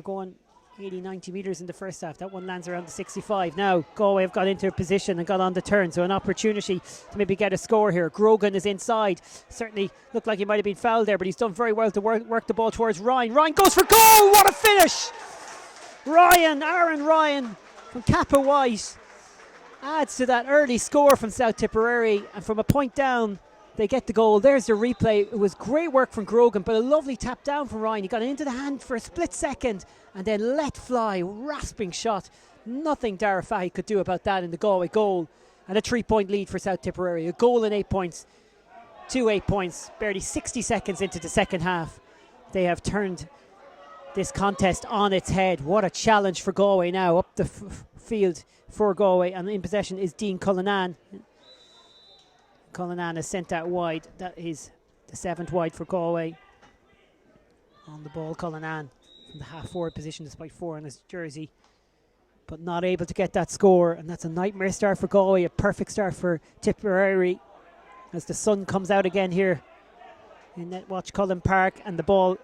going 80-90 metres in the first half. That one lands around the 65. Now Galway have got into a position and got on the turn, so an opportunity to maybe get a score here. Grogan is inside. Certainly looked like he might have been fouled there, but he's done very well to work the ball towards Ryan. Ryan goes for goal. What a finish! Aaron Ryan from Kappa White adds to that early score from South Tipperary, and from a point down they get the goal. There's the replay. It was great work from Grogan, but a lovely tap down from Ryan. He got it into the hand for a split second and then let fly, rasping shot. Nothing Dara Fahy could do about that in the Galway goal, and a 3-point lead for South Tipperary. A goal and 8 points to 8 points. Barely 60 seconds into the second half, they have turned this contest on its head. What a challenge for Galway now. Up the field for Galway, and in possession is Dean Cullen. Cullen is sent that wide. That is the 7th wide for Galway. On the ball, Cullen from the half-forward position despite 4 on his jersey, but not able to get that score, and that's a nightmare start for Galway. A perfect start for Tipperary as the sun comes out again here in Netwatch Cullen Park, and the ball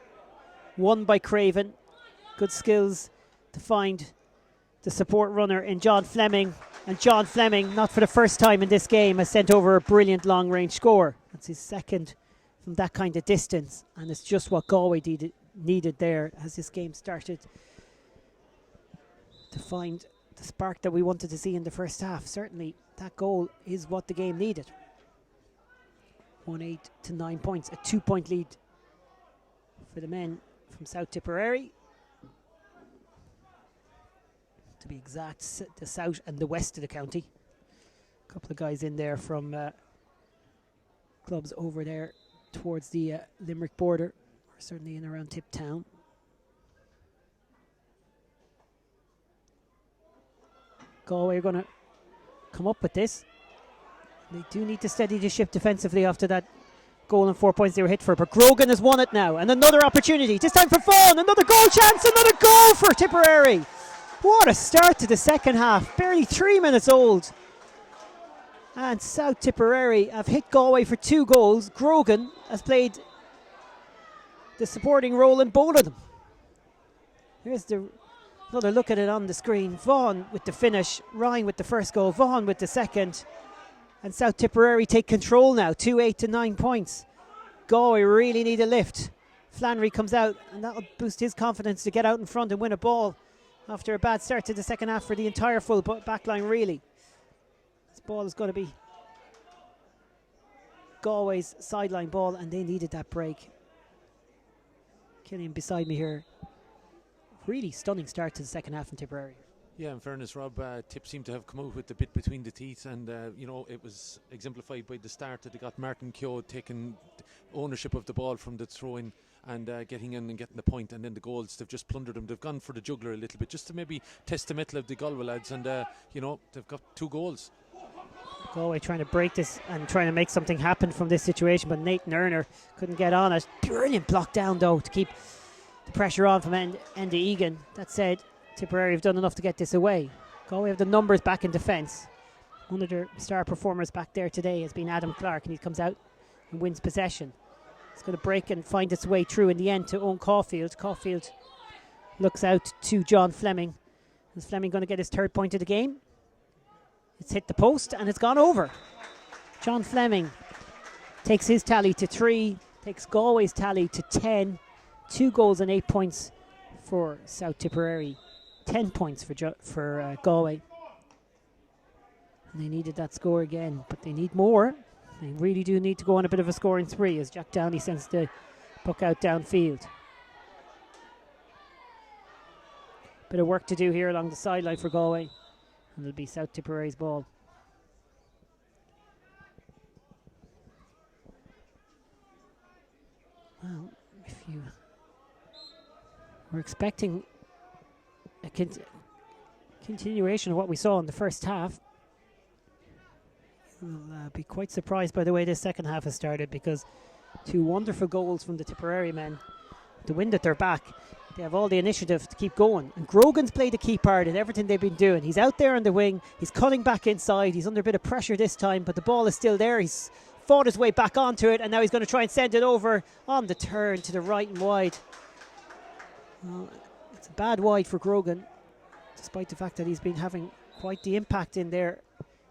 won by Craven. Good skills to find the support runner in John Fleming, and John Fleming, not for the first time in this game, has sent over a brilliant long-range score. That's his second from that kind of distance, and it's just what Galway needed there as this game started to find the spark that we wanted to see in the first half. Certainly that goal is what the game needed. 1-8 to 9 points, a 2-point lead for the men from South Tipperary. To be exact, the south and the west of the county. A couple of guys in there from clubs over there towards the Limerick border, or certainly in around Tip Town. Galway are going to come up with this. They do need to steady the ship defensively after that goal and 4 points they were hit for, but Grogan has won it now, and another opportunity, this time for Vaughan, another goal chance, another goal for Tipperary. What a start to the second half, barely 3 minutes old, and South Tipperary have hit Galway for 2 goals. Grogan has played the supporting role in both of them. Here's another look at it on the screen. Vaughan with the finish, Ryan with the first goal, Vaughan with the second. And South Tipperary take control now, 2-8 to 9 points. Galway really need a lift. Flannery comes out, and that'll boost his confidence to get out in front and win a ball after a bad start to the second half for the entire full back line, really. This ball is going to be Galway's sideline ball, and they needed that break. Killian beside me here. Really stunning start to the second half in Tipperary. Yeah, in fairness, Rob, Tip seemed to have come out with the bit between the teeth, and it was exemplified by the start that they got Martin Keogh taking ownership of the ball from the throw-in and getting in and getting the point, and then the goals, they've just plundered them. They've gone for the juggler a little bit, just to maybe test the mettle of the Galway lads, and they've got 2 goals. Galway trying to break this and trying to make something happen from this situation, but Nathan Erner couldn't get on it. Brilliant block down though to keep the pressure on from Enda Egan. That said, Tipperary have done enough to get this away. Galway have the numbers back in defence. One of their star performers back there today has been Adam Clark, and he comes out and wins possession. It's going to break and find its way through in the end to Owen Caulfield. Caulfield looks out to John Fleming. Is Fleming going to get his 3rd point of the game? It's hit the post and it's gone over. John Fleming takes his tally to 3, takes Galway's tally to 10. 2 goals and 8 points for South Tipperary. 10 points for Galway. And they needed that score again, but they need more. They really do need to go on a bit of a scoring spree as Jack Downey sends the puck out downfield. Bit of work to do here along the sideline for Galway. And it'll be South Tipperary's ball. Well, if you were expecting a continuation of what we saw in the first half, you'll be quite surprised by the way this second half has started, because 2 wonderful goals from the Tipperary men. The wind at their back. They have all the initiative to keep going. And Grogan's played a key part in everything they've been doing. He's out there on the wing. He's cutting back inside. He's under a bit of pressure this time, but the ball is still there. He's fought his way back onto it, and now he's going to try and send it over on the turn to the right and wide. Well, it's a bad wide for Grogan, despite the fact that he's been having quite the impact in there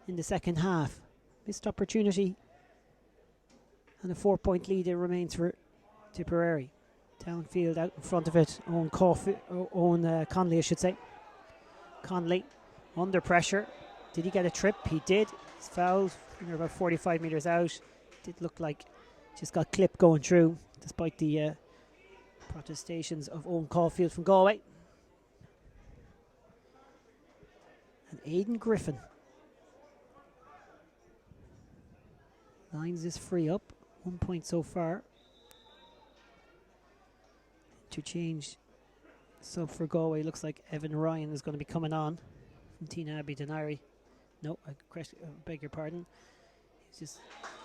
in the second half. Missed opportunity, and a 4-point lead it remains for Tipperary. Downfield out in front of it, Owen Conley, I should say. Conley under pressure. Did he get a trip? He did. He's fouled. They're about 45 metres out. Did look like just got clipped going through, despite the protestations of Owen Caulfield from Galway. And Aidan Griffin lines this free up. 1 point so far. To change sub for Galway, looks like Evan Ryan is going to be coming on from Tina Abbey Denari. No, I beg your pardon. He's just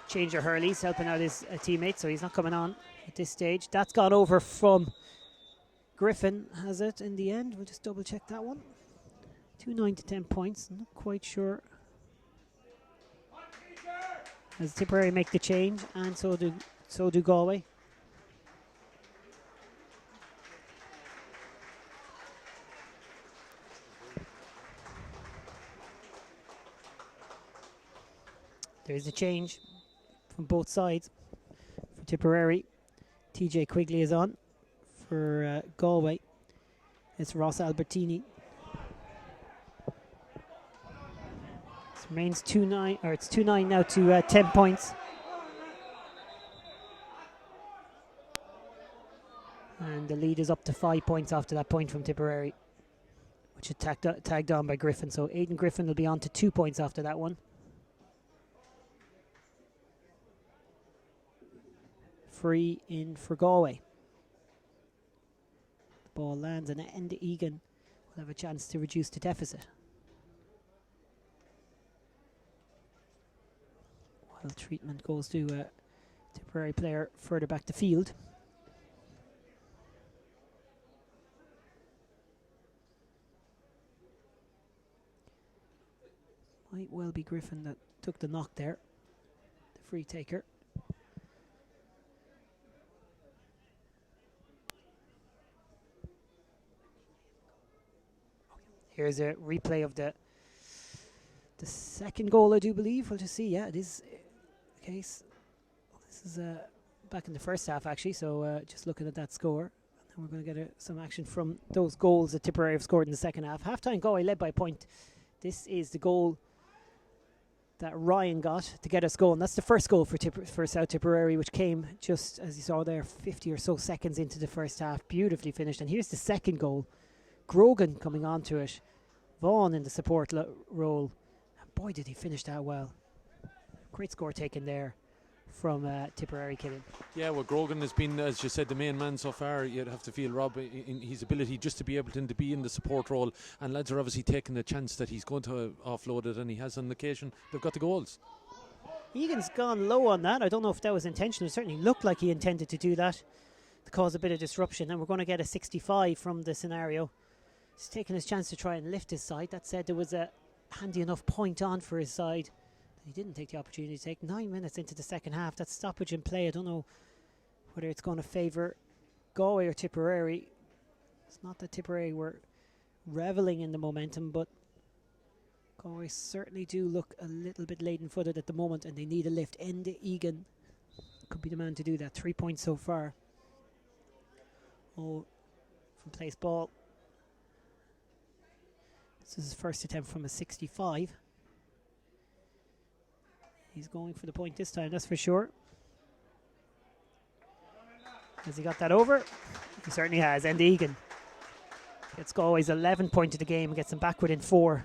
changed her Hurleys, helping out his teammate, so he's not coming on at this stage. That's gone over from Griffin, has it in the end? We'll just double check that one. 9 to 10 points, not quite sure. As Tipperary make the change, and so do Galway. There's a change from both sides for Tipperary. TJ Quigley is on for Galway. It's Ross Albertini. It remains 2-9, or it's 2-9 now to 10 points. And the lead is up to 5 points after that point from Tipperary, which is tagged on by Griffin. So Aidan Griffin will be on to 2 points after that one. Free in for Galway. The ball lands and Enda Egan will have a chance to reduce the deficit. While treatment goes to a Tipperary player further back the field. Might well be Griffin that took the knock there, the free taker. Here's a replay of the second goal, I do believe. We'll just see. Yeah, it is the case. This is back in the first half actually, so just looking at that score. And we're going to get some action from those goals that Tipperary have scored in the second half. Half-time Galway led by a point. This is the goal that Ryan got to get us going. That's the first goal for South Tipperary, which came just, as you saw there, 50 or so seconds into the first half. Beautifully finished. And here's the second goal. Grogan coming onto it. Vaughan in the support role. And boy, did he finish that well. Great score taken there from Tipperary, Killian. Yeah, well, Grogan has been, as you said, the main man so far. You'd have to feel, Rob, in his ability just to be able to be in the support role. And lads are obviously taking the chance that he's going to offload it, and he has on occasion. They've got the goals. Egan's gone low on that. I don't know if that was intentional. It certainly looked like he intended to do that to cause a bit of disruption. And we're going to get a 65 from the scenario. He's taking his chance to try and lift his side. That said, there was a handy enough point on for his side. He didn't take the opportunity to take. 9 minutes into the second half. That stoppage in play, I don't know whether it's going to favour Galway or Tipperary. It's not that Tipperary were revelling in the momentum, but Galway certainly do look a little bit laden-footed at the moment, and they need a lift. Enda Egan could be the man to do that. 3 points so far. Oh, from place ball. This is his first attempt from a 65. He's going for the point this time, that's for sure. Has he got that over? He certainly has. Enda Egan gets Galway's 11th point of the game and gets them back within 4.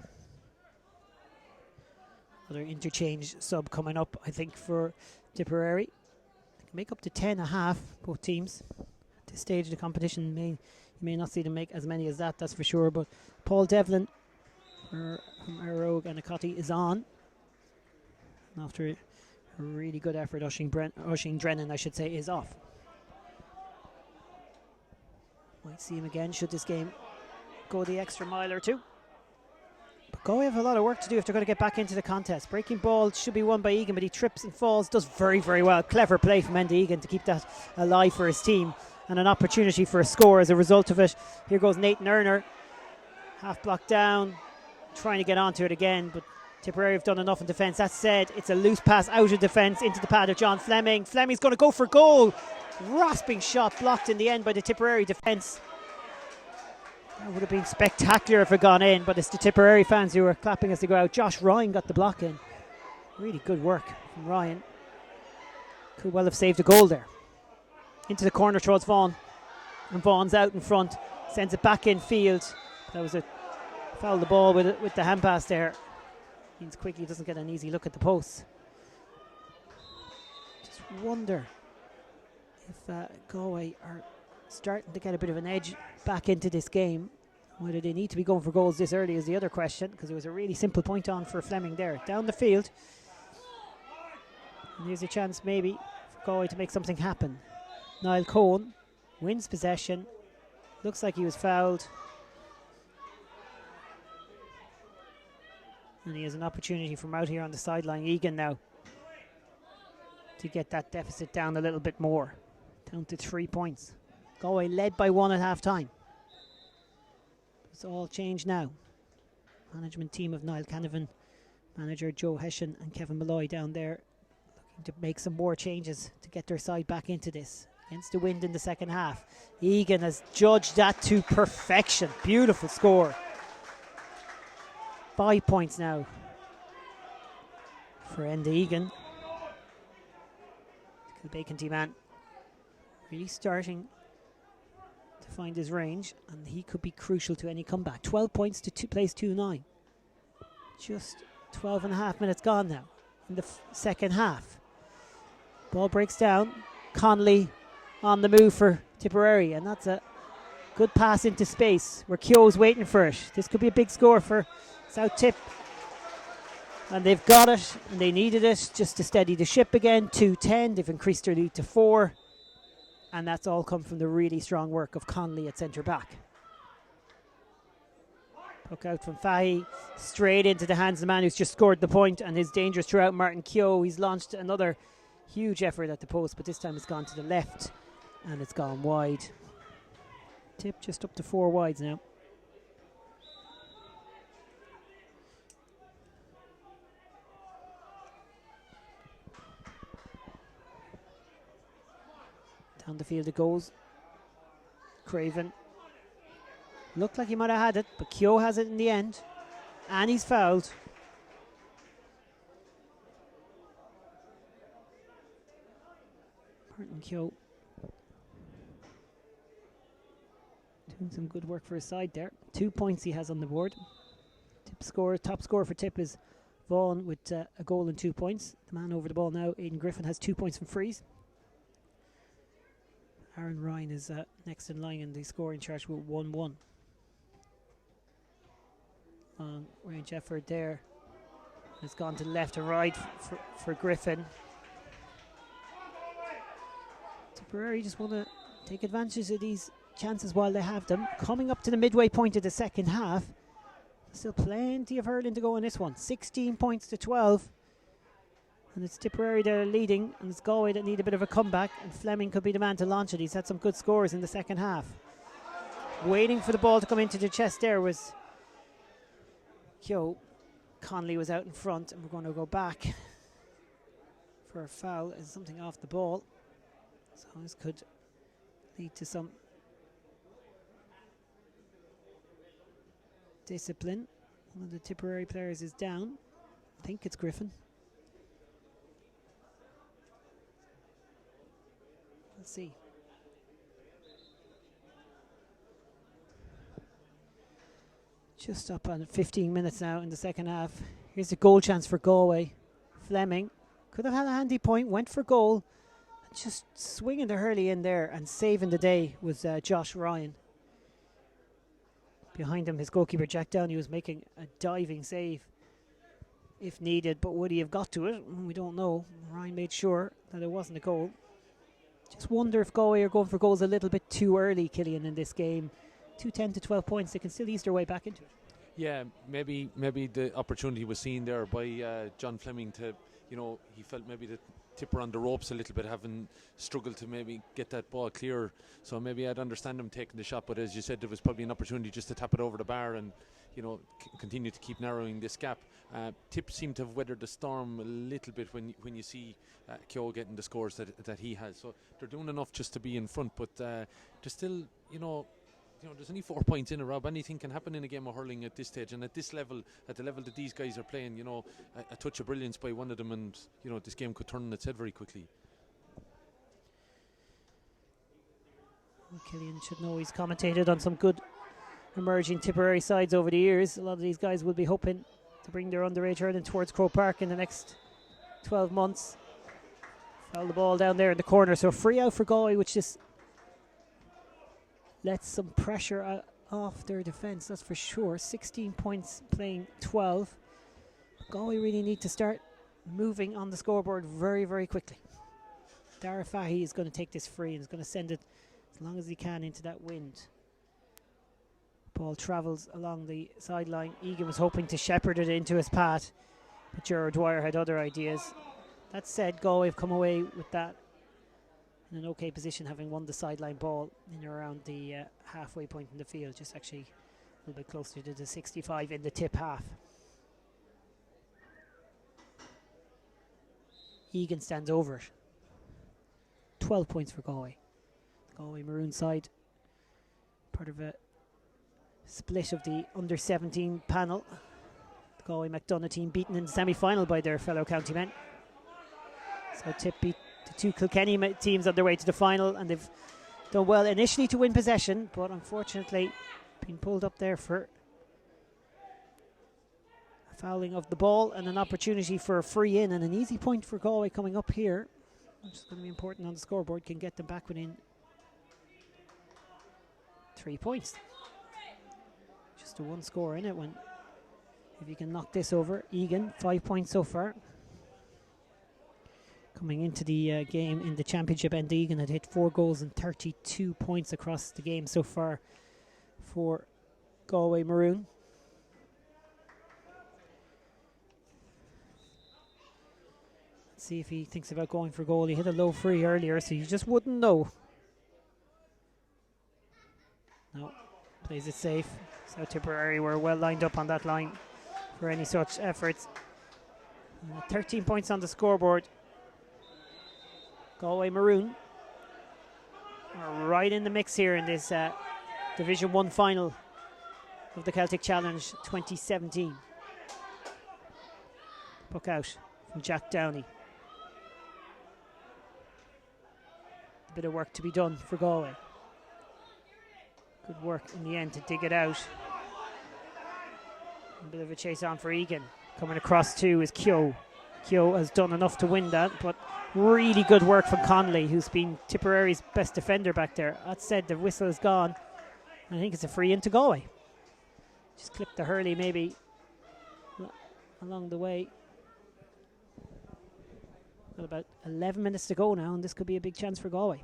Another interchange sub coming up, I think, for Tipperary. They can make up to 10.5, both teams. At this stage of the competition, you may not see them make as many as that, that's for sure. But Paul Devlin from Arogue and Akoti is on. After a really good effort, Oisin Drennan, I should say, is off. Might see him again should this game go the extra mile or two. But Galway have a lot of work to do if they're going to get back into the contest. Breaking ball should be won by Egan, but he trips and falls, does very, very well. Clever play from Enda Egan to keep that alive for his team, and an opportunity for a score as a result of it. Here goes Nathan Erner, half block down, trying to get onto it again, but Tipperary have done enough in defence. That said, it's a loose pass out of defence into the pad of John Fleming. Fleming's going to go for goal. Rasping shot blocked in the end by the Tipperary defence. That would have been spectacular if it gone in, but it's the Tipperary fans who are clapping as they go out. Josh Ryan got the block in. Really good work from Ryan. Could well have saved a goal there. Into the corner towards Vaughan. And Vaughan's out in front. Sends it back in field. That was a foul the ball with the hand pass there. Means quickly doesn't get an easy look at the posts. Just wonder if Galway are starting to get a bit of an edge back into this game. Whether they need to be going for goals this early is the other question, because it was a really simple point on for Fleming there. Down the field. And there's a chance maybe for Galway to make something happen. Niall Cohen wins possession. Looks like he was fouled. And he has an opportunity from out here on the sideline. Egan now to get that deficit down a little bit more. Down to 3 points. Galway led by 1 at half time. It's all changed now. Management team of Niall Canavan, manager Joe Hession and Kevin Malloy down there looking to make some more changes to get their side back into this. Against the wind in the second half. Egan has judged that to perfection. Beautiful score. 5 points now for Enda Egan. The Kilbacon man really starting to find his range, and he could be crucial to any comeback. 12 points to place 2-9. Just 12.5 minutes gone now in the second half. Ball breaks down. Connolly on the move for Tipperary, and that's a good pass into space where Keogh's waiting for it. This could be a big score for South Tip, and they've got it, and they needed it just to steady the ship again. 2-10, they've increased their lead to 4, and that's all come from the really strong work of Connolly at centre back. Puck out from Fahy, straight into the hands of the man who's just scored the point, and is dangerous throughout. Martin Keogh, he's launched another huge effort at the post, but this time it's gone to the left and it's gone wide. Tip just up to 4 wides now. Down the field it goes. Craven. Looked like he might have had it, but Keogh has it in the end. And he's fouled. Martin Keogh doing some good work for his side there. 2 points he has on the board. Top scorer for Tip is Vaughan with a goal and 2 points. The man over the ball now, Aidan Griffin, has 2 points from frees. Aaron Ryan is next in line in the scoring chart with 1-1. Long range effort there. It's gone to the left and right for Griffin. Tipperary just want to take advantage of these chances while they have them. Coming up to the midway point of the second half. Still plenty of hurling to go in this one. 16 points to 12. And it's Tipperary that are leading, and it's Galway that need a bit of a comeback, and Fleming could be the man to launch it. He's had some good scores in the second half. Waiting for the ball to come into the chest there was Keogh. Connolly was out in front, and we're going to go back for a foul and something off the ball. So this could lead to some discipline. One of the Tipperary players is down. I think it's Griffin. Let's see. Just up on 15 minutes now in the second half. Here's a goal chance for Galway. Fleming could have had a handy point, went for goal. Just swinging the hurley in there and saving the day was Josh Ryan. Behind him, his goalkeeper Jack Downey was making a diving save if needed, but would he have got to it? We don't know. Ryan made sure that it wasn't a goal. Just wonder if Galway are going for goals a little bit too early, Killian, in this game. 10 to 12 points, they can still ease their way back into it. Yeah, maybe the opportunity was seen there by John Fleming to, he felt maybe the Tipper on the ropes a little bit, having struggled to maybe get that ball clear. So maybe I'd understand him taking the shot, but as you said, there was probably an opportunity just to tap it over the bar and, continue to keep narrowing this gap. Tip seemed to have weathered the storm a little bit when you see Keogh getting the scores that he has. So they're doing enough just to be in front, but there's still, there's only 4 points in a row. Anything can happen in a game of hurling at this stage, and at this level, at the level that these guys are playing, a touch of brilliance by one of them, and this game could turn on its head very quickly. Well, Killian should know he's commentated on some good emerging Tipperary sides over the years. A lot of these guys will be hoping to bring their underage hurling towards Croke Park in the next 12 months. Foul the ball down there in the corner, so free out for Galway, which just lets some pressure off their defence, that's for sure. 16 points playing 12. Galway really need to start moving on the scoreboard very, very quickly. Dara Fahy is going to take this free and is going to send it as long as he can into that wind. Ball travels along the sideline. Egan was hoping to shepherd it into his path, but Gerard Dwyer had other ideas. That said, Galway have come away with that in an okay position, having won the sideline ball in around the halfway point in the field, just actually a little bit closer to the 65 in the tip half. Egan stands over it. 12 points for Galway. The Galway Maroon side, part of a split of the under-17 panel. The Galway McDonagh team beaten in the semi-final by their fellow county men. So Tip beat the two Kilkenny teams on their way to the final, and they've done well initially to win possession, but unfortunately been pulled up there for a fouling of the ball and an opportunity for a free in, and an easy point for Galway coming up here, which is going to be important on the scoreboard, can get them back within 3 points. Just a one score in it. When if you can knock this over. Egan 5 points so far. Coming into the game in the championship, and Egan had hit 4 goals and 32 points across the game so far for Galway Maroon. Let's see if he thinks about going for goal. He hit a low free earlier, so you just wouldn't know. No, plays it safe. South Tipperary were well lined up on that line for any such efforts. 13 points on the scoreboard. Galway Maroon are right in the mix here in this Division 1 final of the Celtic Challenge 2017. Puck out from Jack Downey. A bit of work to be done for Galway. Good work in the end to dig it out. A bit of a chase on for Egan. Coming across too is Keogh. Keogh has done enough to win that, but really good work from Connolly, who's been Tipperary's best defender back there. That said, the whistle is gone. I think it's a free into Galway. Just clip the hurley maybe along the way. Got about 11 minutes to go now, and this could be a big chance for Galway.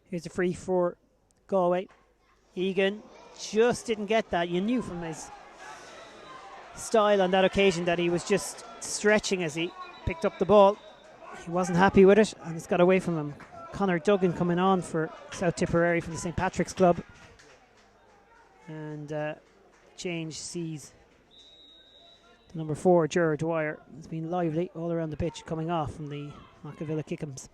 Here's a free for Galway. Egan just didn't get that. You knew from his style on that occasion that he was just stretching as he picked up the ball. He wasn't happy with it, and it's got away from him. Conor Duggan coming on for South Tipperary from the St. Patrick's Club. And change sees the number 4, Gerard Dwyer. It's been lively all around the pitch coming off from the Mackavilla Kickums.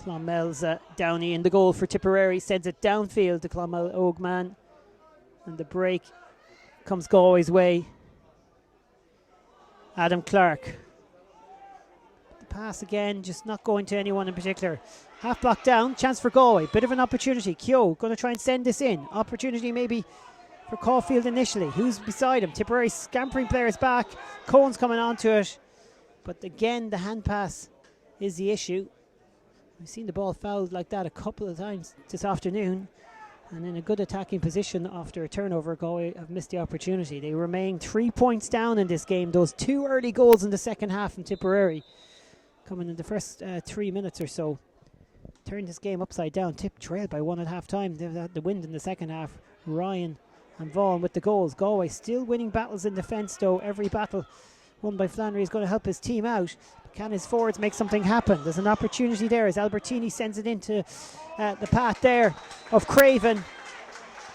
Clonmel's Downey in the goal for Tipperary, sends it downfield to Clonmel Oagman, and the break comes Galway's way. Adam Clark. The pass again, just not going to anyone in particular. Half block down, chance for Galway, bit of an opportunity. Keogh going to try and send this in. Opportunity maybe for Caulfield initially. Who's beside him? Tipperary scampering players back. Cohen's coming onto it, but again the hand pass is the issue. We've seen the ball fouled like that a couple of times this afternoon, and in a good attacking position after a turnover, Galway have missed the opportunity. They remain 3 points down in this game. Those 2 early goals in the second half from Tipperary coming in the first 3 minutes or so turned this game upside down. Tip trailed by 1 at half time. They've had the wind in the second half. Ryan and Vaughan with the goals. Galway still winning battles in defence though. Every battle won by Flannery is going to help his team out. Can his forwards make something happen? There's an opportunity there as Albertini sends it into the path there of Craven.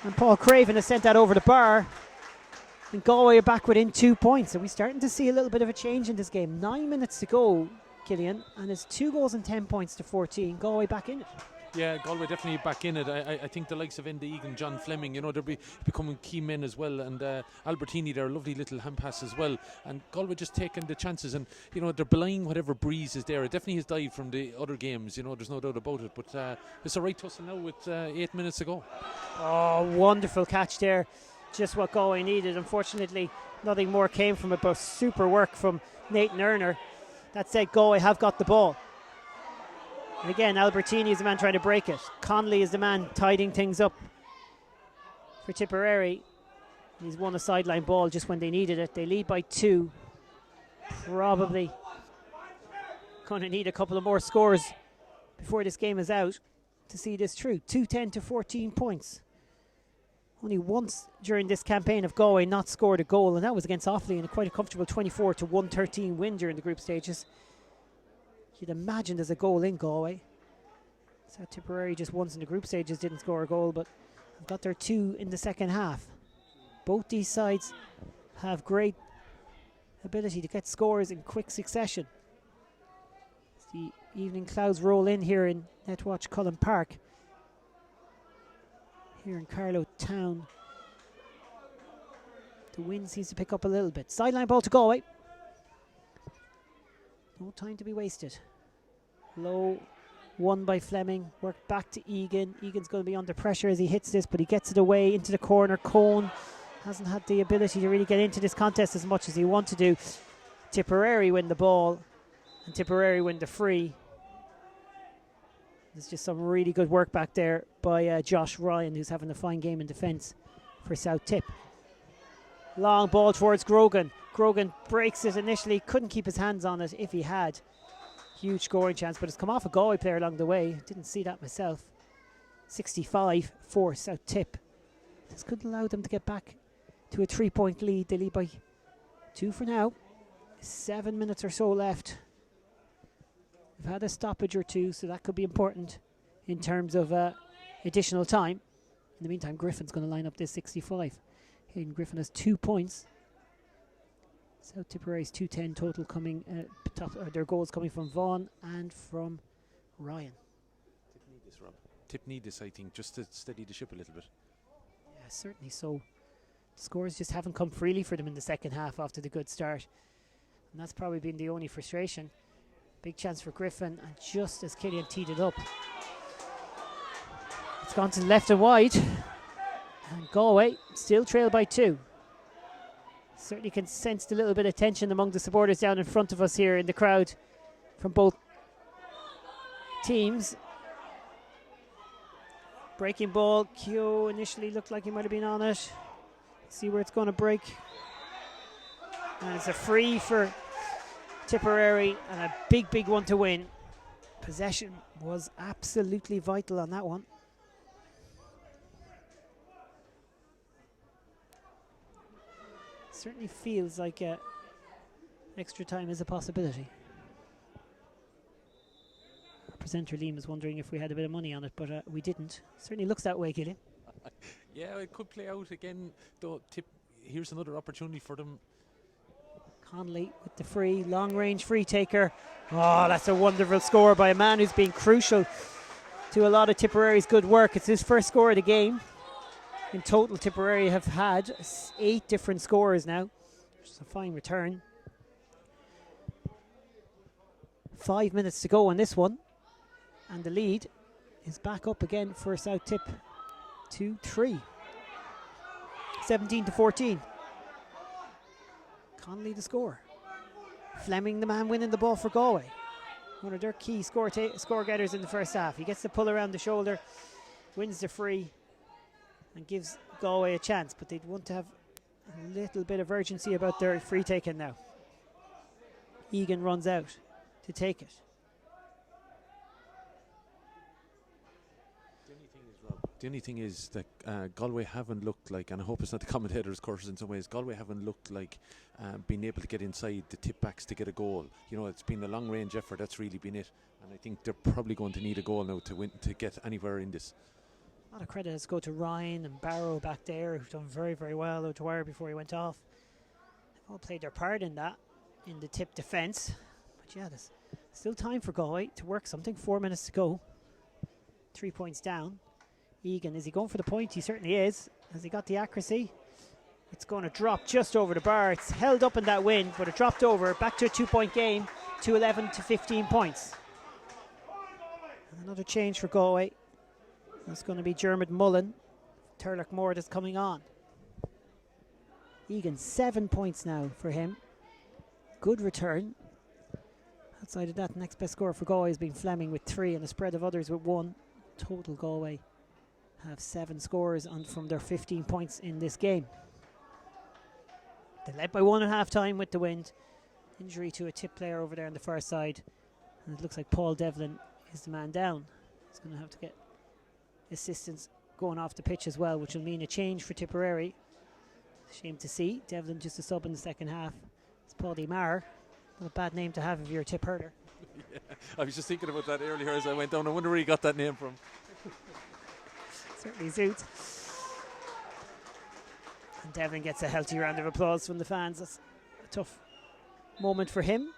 And Paul Craven has sent that over the bar. And Galway are back within 2 points. So we're starting to see a little bit of a change in this game. 9 minutes to go, Killian. And it's 2 goals and 10 points to 14. Galway back in it. Yeah, Galway definitely back in it. I think the likes of Enda Egan, John Fleming, you know, they'll be becoming key men as well. And Albertini, they're a lovely little hand pass as well. And Galway just taking the chances, and you know, they're belying whatever breeze is there. It definitely has died from the other games, you know, there's no doubt about it. But it's a right tussle now with 8 minutes to go. Oh, wonderful catch there. Just what Galway needed. Unfortunately, nothing more came from it, but super work from Nathan Erner. That said, Galway have got the ball. And again, Albertini is the man trying to break it. Connolly is the man tidying things up for Tipperary. He's won a sideline ball just when they needed it. They lead by 2. Probably going to need a couple of more scores before this game is out to see this through. 2-10 to 14 points. Only once during this campaign of Galway not scored a goal, and that was against Offaly in a quite a comfortable 24 to 113 win during the group stages. You'd imagine there's a goal in Galway. South Tipperary just once in the group stages didn't score a goal, but have got their 2 in the second half. Both these sides have great ability to get scores in quick succession. As the evening clouds roll in here in Netwatch Cullen Park, here in Carlow Town. The wind seems to pick up a little bit. Sideline ball to Galway. No time to be wasted. Low, won by Fleming. Work back to Egan. Egan's going to be under pressure as he hits this, but he gets it away into the corner. Cohn hasn't had the ability to really get into this contest as much as he wanted to do. Tipperary win the ball, and Tipperary win the free. There's just some really good work back there by Josh Ryan, who's having a fine game in defence for South Tip. Long ball towards Grogan. Grogan breaks it initially, couldn't keep his hands on it if he had. Huge scoring chance, but it's come off a Galway player along the way. Didn't see that myself. 65 for South Tip. This could allow them to get back to a 3-point lead. They lead by 2 for now. 7 minutes or so left. We've had a stoppage or 2, so that could be important in terms of additional time. In the meantime, Griffin's going to line up this 65. Hayden Griffin has 2 points. South Tipperary's 210 total coming, their goals coming from Vaughan and from Ryan. Tip need this, Rob. Tip need this, I think, just to steady the ship a little bit. Yeah, certainly so. The scores just haven't come freely for them in the second half after the good start. And that's probably been the only frustration. Big chance for Griffin, and just as Killian teed it up, it's gone to the left and wide. And Galway still trail by 2. Certainly can sense a little bit of tension among the supporters down in front of us here in the crowd from both teams. Breaking ball, Keogh initially looked like he might have been on it. See where it's going to break. And it's a free for Tipperary, and a big one to win. Possession was absolutely vital on that one. Certainly feels like extra time is a possibility. Our presenter Liam is wondering if we had a bit of money on it, but we didn't. Certainly looks that way, Gillian. Yeah, it could play out again, though. Here's another opportunity for them. Conley with the free, long-range free taker. Oh, that's a wonderful score by a man who's been crucial to a lot of Tipperary's good work. It's his first score of the game. In total, Tipperary have had 8 different scores now, which is a fine return. 5 minutes to go on this one, and the lead is back up again for South Tip 2-3. 17-14. Conley the score. Fleming the man winning the ball for Galway. One of their key score getters in the first half. He gets the pull around the shoulder, wins the free, and gives Galway a chance, but they'd want to have a little bit of urgency about their free taking now. Egan runs out to take it. The only thing is that Galway haven't looked like, and I hope it's not the commentator's curse in some ways, Galway haven't looked like being able to get inside the tip backs to get a goal. You know, it's been a long range effort, that's really been it. And I think they're probably going to need a goal now to win, to get anywhere in this. A lot of credit has to go to Ryan and Barrow back there, who've done very well. O'Dwyer before he went off. They've all played their part in that, in the tip defence. But yeah, there's still time for Galway to work something. 4 minutes to go. 3 points down. Egan, is he going for the point? He certainly is. Has he got the accuracy? It's going to drop just over the bar. It's held up in that wind, but it dropped over. Back to a 2-point game, 11 to 15 points. And another change for Galway. That's going to be Dermot Mullen. Turlock Moore that's coming on. Egan, 7 points now for him. Good return. Outside of that, next best scorer for Galway has been Fleming with 3, and a spread of others with 1. Total Galway have 7 scores from their 15 points in this game. They led by 1 at half time with the wind. Injury to a tip player over there on the far side. And it looks like Paul Devlin is the man down. He's going to have to get assistance going off the pitch as well, which will mean a change for Tipperary. Shame to see. Devlin just a sub in the second half. It's Paddy Maher. Not a bad name to have if you're a tip hurler. Yeah, I was just thinking about that earlier as I went down. I wonder where he got that name from. Certainly suits. And Devlin gets a healthy round of applause from the fans. That's a tough moment for him.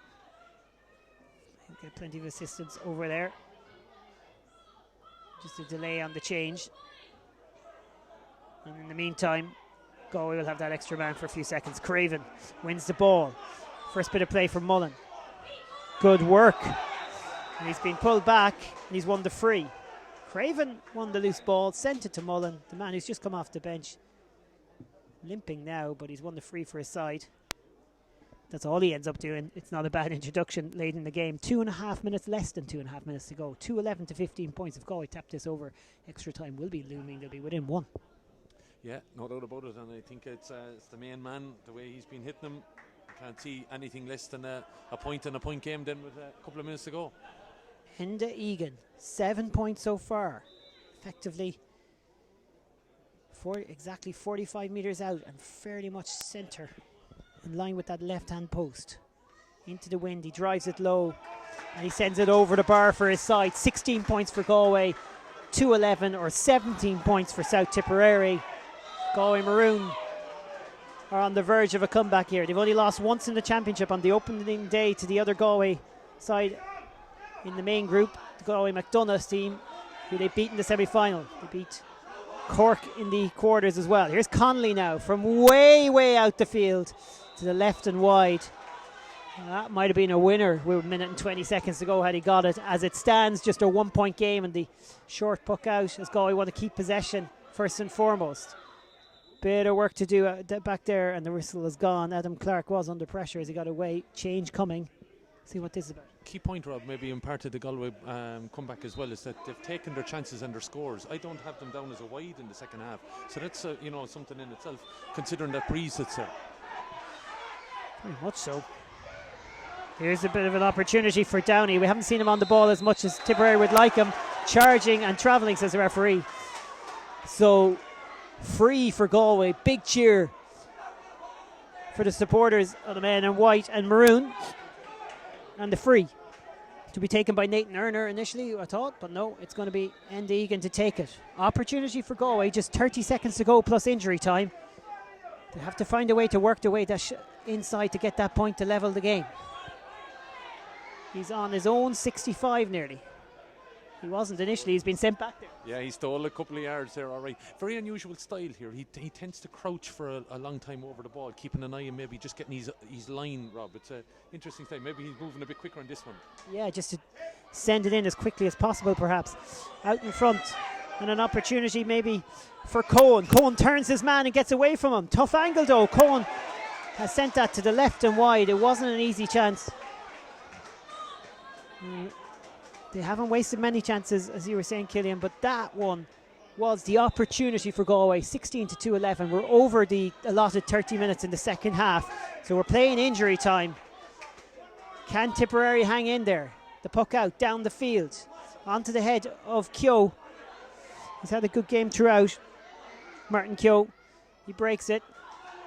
He'll get plenty of assistance over there. Just a delay on the change. And in the meantime, Galway will have that extra man for a few seconds. Craven wins the ball. First bit of play from Mullen. Good work. And he's been pulled back and he's won the free. Craven won the loose ball, sent it to Mullen, the man who's just come off the bench. Limping now, but he's won the free for his side. That's all he ends up doing. It's not a bad introduction late in the game. 2.5 minutes, less than 2.5 minutes to go. 11 to 15 points. If Galway tap this over, extra time will be looming. They'll be within 1. Yeah, no doubt about it. And I think it's the main man, the way he's been hitting them. Can't see anything less than a point in a point game then with a couple of minutes to go. Enda Egan, 7 points so far. Effectively, exactly 45 metres out and fairly much centre, in line with that left-hand post. Into the wind, he drives it low and he sends it over the bar for his side. 16 points for Galway. 2-11 or 17 points for South Tipperary. Galway Maroon are on the verge of a comeback here. They've only lost once in the championship on the opening day to the other Galway side in the main group, the Galway McDonough's team, who they beat in the semi-final. They beat Cork in the quarters as well. Here's Connolly now from way out the field to the left and wide. That might have been a winner with a minute and 20 seconds to go had he got it. As it stands, just a 1 point game, and the short puck out as Galway want to keep possession first and foremost. Bit of work to do back there, and the whistle is gone. Adam Clark was under pressure as he got away. Change coming. See what this is about. Key point, Rob, maybe in part of the Galway comeback as well, is that they've taken their chances and their scores. I don't have them down as a wide in the second half, so that's something in itself, considering that breeze that's there. Very much so. Here's a bit of an opportunity for Downey. We haven't seen him on the ball as much as Tipperary would like him. Charging and travelling, says the referee. So, free for Galway. Big cheer for the supporters of the men in white and maroon. And the free to be taken by Nathan Erner initially, I thought, but no, it's going to be Enda Egan to take it. Opportunity for Galway, just 30 seconds to go plus injury time. They have to find a way to work their way inside to get that point to level the game. He's on his own 65 nearly. He wasn't initially, he's been sent back there. Yeah, he stole a couple of yards there, all right. Very unusual style here. He tends to crouch for a long time over the ball, keeping an eye and maybe just getting his line, Rob. It's an interesting time. Maybe he's moving a bit quicker on this one. Yeah, just to send it in as quickly as possible, perhaps. Out in front, and an opportunity maybe for Cohen. Cohen turns his man and gets away from him. Tough angle though. Cohen has sent that to the left and wide. It wasn't an easy chance. They haven't wasted many chances, as you were saying, Killian, but that one was the opportunity for Galway. 16-2-11. We're over the allotted 30 minutes in the second half, so we're playing injury time. Can Tipperary hang in there? The puck out, down the field, onto the head of Keogh. He's had a good game throughout. Martin Keogh, he breaks it.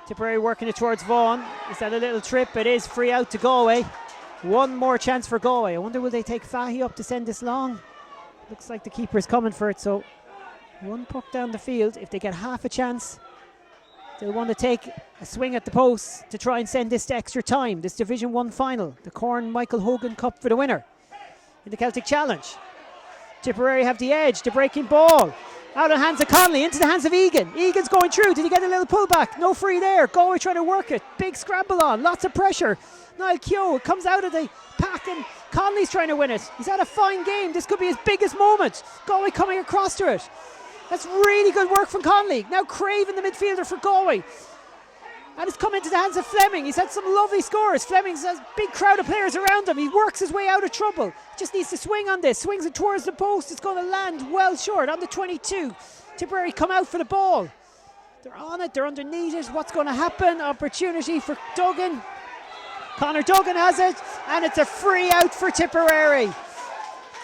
Tipperary working it towards Vaughan. Is that a little trip? It is. Free out to Galway. One more chance for Galway. I wonder will they take Fahy up to send this long? Looks like the keeper is coming for it, so one puck down the field. If they get half a chance, they'll want to take a swing at the post to try and send this to extra time. This Division 1 final, the Corn Michael Hogan Cup for the winner in the Celtic Challenge. Tipperary have the edge, the breaking ball. Out of the hands of Connolly, into the hands of Egan. Egan's going through. Did he get a little pullback? No free there. Galway trying to work it. Big scramble on. Lots of pressure. Niall Keogh comes out of the pack and Connolly's trying to win it. He's had a fine game. This could be his biggest moment. Galway coming across to it. That's really good work from Connolly. Now Craven, the midfielder for Galway. And it's come into the hands of Fleming. He's had some lovely scores. Fleming has a big crowd of players around him. He works his way out of trouble. Just needs to swing on this. Swings it towards the post. It's going to land well short on the 22. Tipperary come out for the ball. They're on it. They're underneath it. What's going to happen? Opportunity for Duggan. Conor Duggan has it. And it's a free out for Tipperary.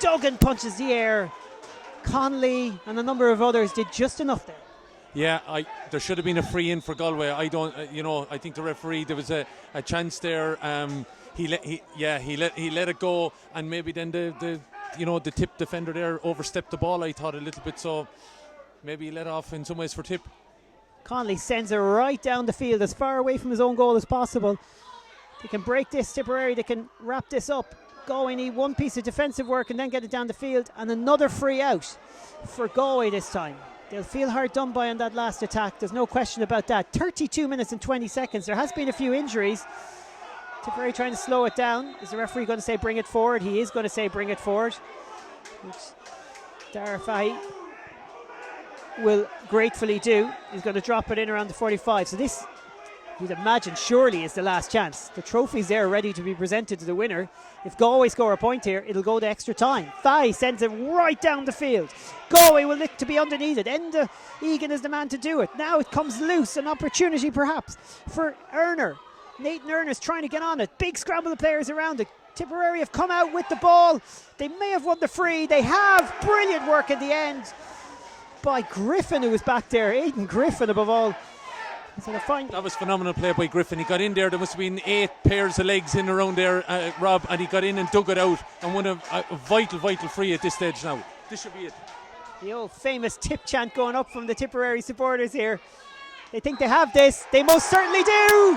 Duggan punches the air. Connolly and a number of others did just enough there. Yeah, there should have been a free in for Galway. I don't, I think the referee, there was a chance there. He let it go, and maybe then the tip defender there overstepped the ball, I thought, a little bit. So maybe he let off in some ways for tip. Connolly sends it right down the field, as far away from his own goal as possible. They can break this, Tipperary. They can wrap this up. Galway need one piece of defensive work and then get it down the field, and another free out for Galway this time. They'll feel hard done by on that last attack. There's no question about that. 32 minutes and 20 seconds. There has been a few injuries. Tipperary trying to slow it down. Is the referee going to say bring it forward? He is going to say bring it forward, which Dara Fahy will gratefully do. He's going to drop it in around the 45. So this, you'd imagine, surely is the last chance. The trophy's there ready to be presented to the winner. If Galway score a point here, it'll go to extra time. Fahy sends it right down the field. Galway will look to be underneath it. Enda Egan is the man to do it. Now it comes loose. An opportunity perhaps for Erner. Nathan Erner's trying to get on it. Big scramble of players around it. Tipperary have come out with the ball. They may have won the free. They have. Brilliant work at the end by Griffin, who was back there. Aidan Griffin above all. That was phenomenal play by Griffin. He got in there. There must have been 8 pairs of legs in around there, Rob, and he got in and dug it out and won a vital free at this stage now. This should be it. The old famous tip chant going up from the Tipperary supporters here. They think they have this. They most certainly do.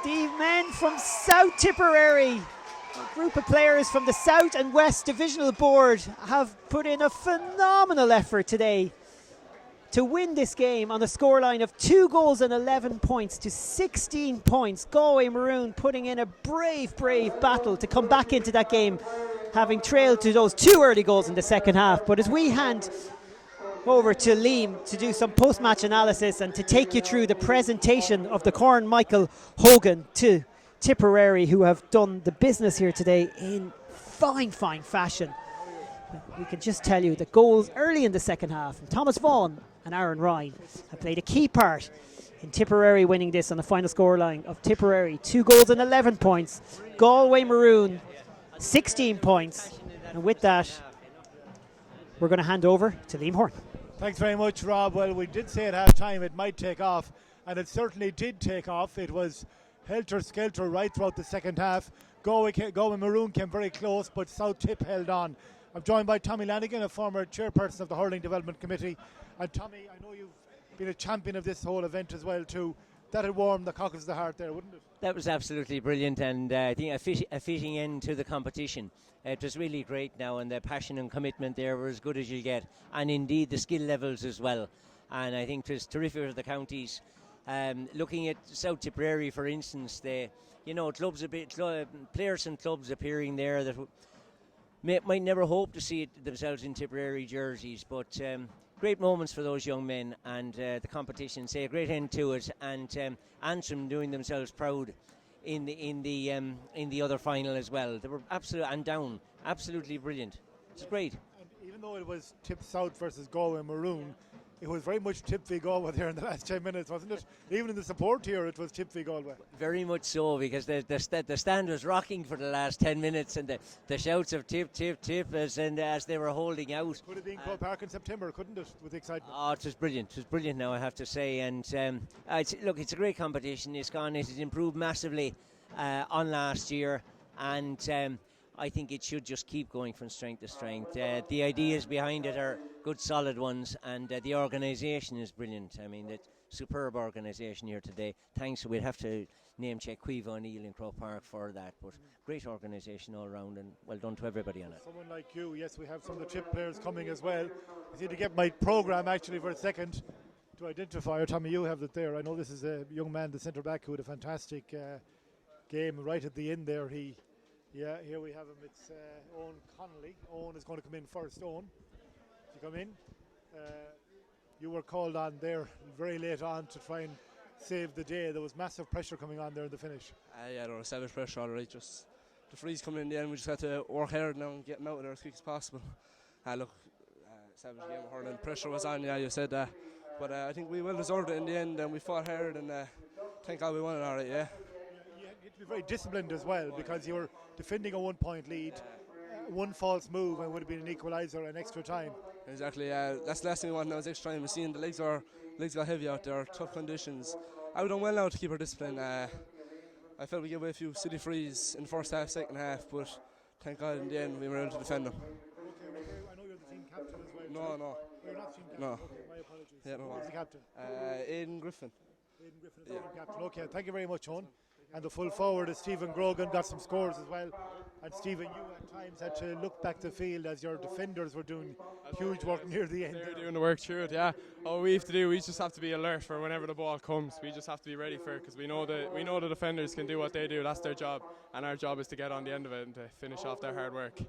The men from South Tipperary, a group of players from the South and West Divisional Board, have put in a phenomenal effort today to win this game on a scoreline of 2 goals and 11 points to 16 points. Galway Maroon putting in a brave battle to come back into that game, having trailed to those 2 early goals in the second half. But as we hand over to Liam to do some post-match analysis and to take you through the presentation of the Corn Michael Hogan to Tipperary, who have done the business here today in fine fashion. We can just tell you that goals early in the second half from Thomas Vaughan and Aaron Ryan have played a key part in Tipperary winning this on the final scoreline of Tipperary 2 goals and 11 points. Galway Maroon 16 points. And with that, we're going to hand over to Liam Horn. Thanks very much, Rob. Well, we did say at half-time it might take off, and it certainly did take off. It was helter-skelter right throughout the second half. Galway Maroon came very close, but South Tip held on. I'm joined by Tommy Lanigan, a former chairperson of the Hurling Development Committee. And Tommy, I know you've been a champion of this whole event as well too. That'd warm the cockles of the heart there, wouldn't it? That was absolutely brilliant, and I think a fitting end to the competition. It was really great now, and the passion and commitment there were as good as you get, and indeed the skill levels as well. And I think it was terrific for the counties. Looking at South Tipperary, for instance, players and clubs appearing there that might never hope to see it themselves in Tipperary jerseys, but great moments for those young men, and the competition, say a great end to it, and Antrim doing themselves proud in the other final as well. They were absolutely brilliant. It's great. And even though it was Tip South versus Galway Maroon, it was very much Tip v Galway there in the last 10 minutes, wasn't it? Even in the support here, it was Tip v Galway. Very much so, because the stand was rocking for the last 10 minutes, and the shouts of Tip as they were holding out. Could have been Croke Park in September, couldn't it, with excitement? Oh, it was brilliant. It was brilliant now, I have to say. And it's a great competition. It has improved massively on last year, and I think it should just keep going from strength to strength. The ideas behind it are good, solid ones, and the organisation is brilliant. I mean, the superb organisation here today. Thanks, we'd have to name check Cueva O'Neill in Croke Park for that, but great organisation all round, and well done to everybody on it. Someone like you, yes, we have some of the Tip players coming as well. I need to get my programme actually for a second to identify. Tommy, you have it there. I know this is a young man, the centre back, who had a fantastic game right at the end there. Here we have him. It's Owen Connolly. Owen is going to come in first. Owen, you come in. You were called on there very late on to try and save the day. There was massive pressure coming on there in the finish. There was savage pressure alright. Just the freeze coming in the end. We just had to work hard now and get them out of there as quick as possible. Savage game of hurling. Pressure was on, you said that. But I think we well deserved it in the end, and we fought hard, and thank God we won it alright, yeah. You had to be very disciplined as well, because you were defending a 1 point lead. One false move and would have been an equaliser and extra time. Exactly, that's the last thing we want now is extra time. We're seeing the legs got heavy out there, tough conditions. I've done well now to keep our discipline. I felt we gave away a few silly frees in the first half, second half, but thank God in the end we were able to defend them. Okay, I know you're the team captain as well. No. You're not team captain? No. Okay, my apologies. Yeah, no. Who's the captain? Aidan Griffin. Aidan Griffin is the team captain. Okay, thank you very much, Owen. And the full forward is Stephen Grogan, got some scores as well. And Stephen, you at times had to look back the field as your defenders were doing huge work near the end. They're doing the work through it, yeah. All we have to do, we just have to be alert for whenever the ball comes. We just have to be ready for it, because we know the defenders can do what they do. That's their job, and our job is to get on the end of it and to finish off their hard work. In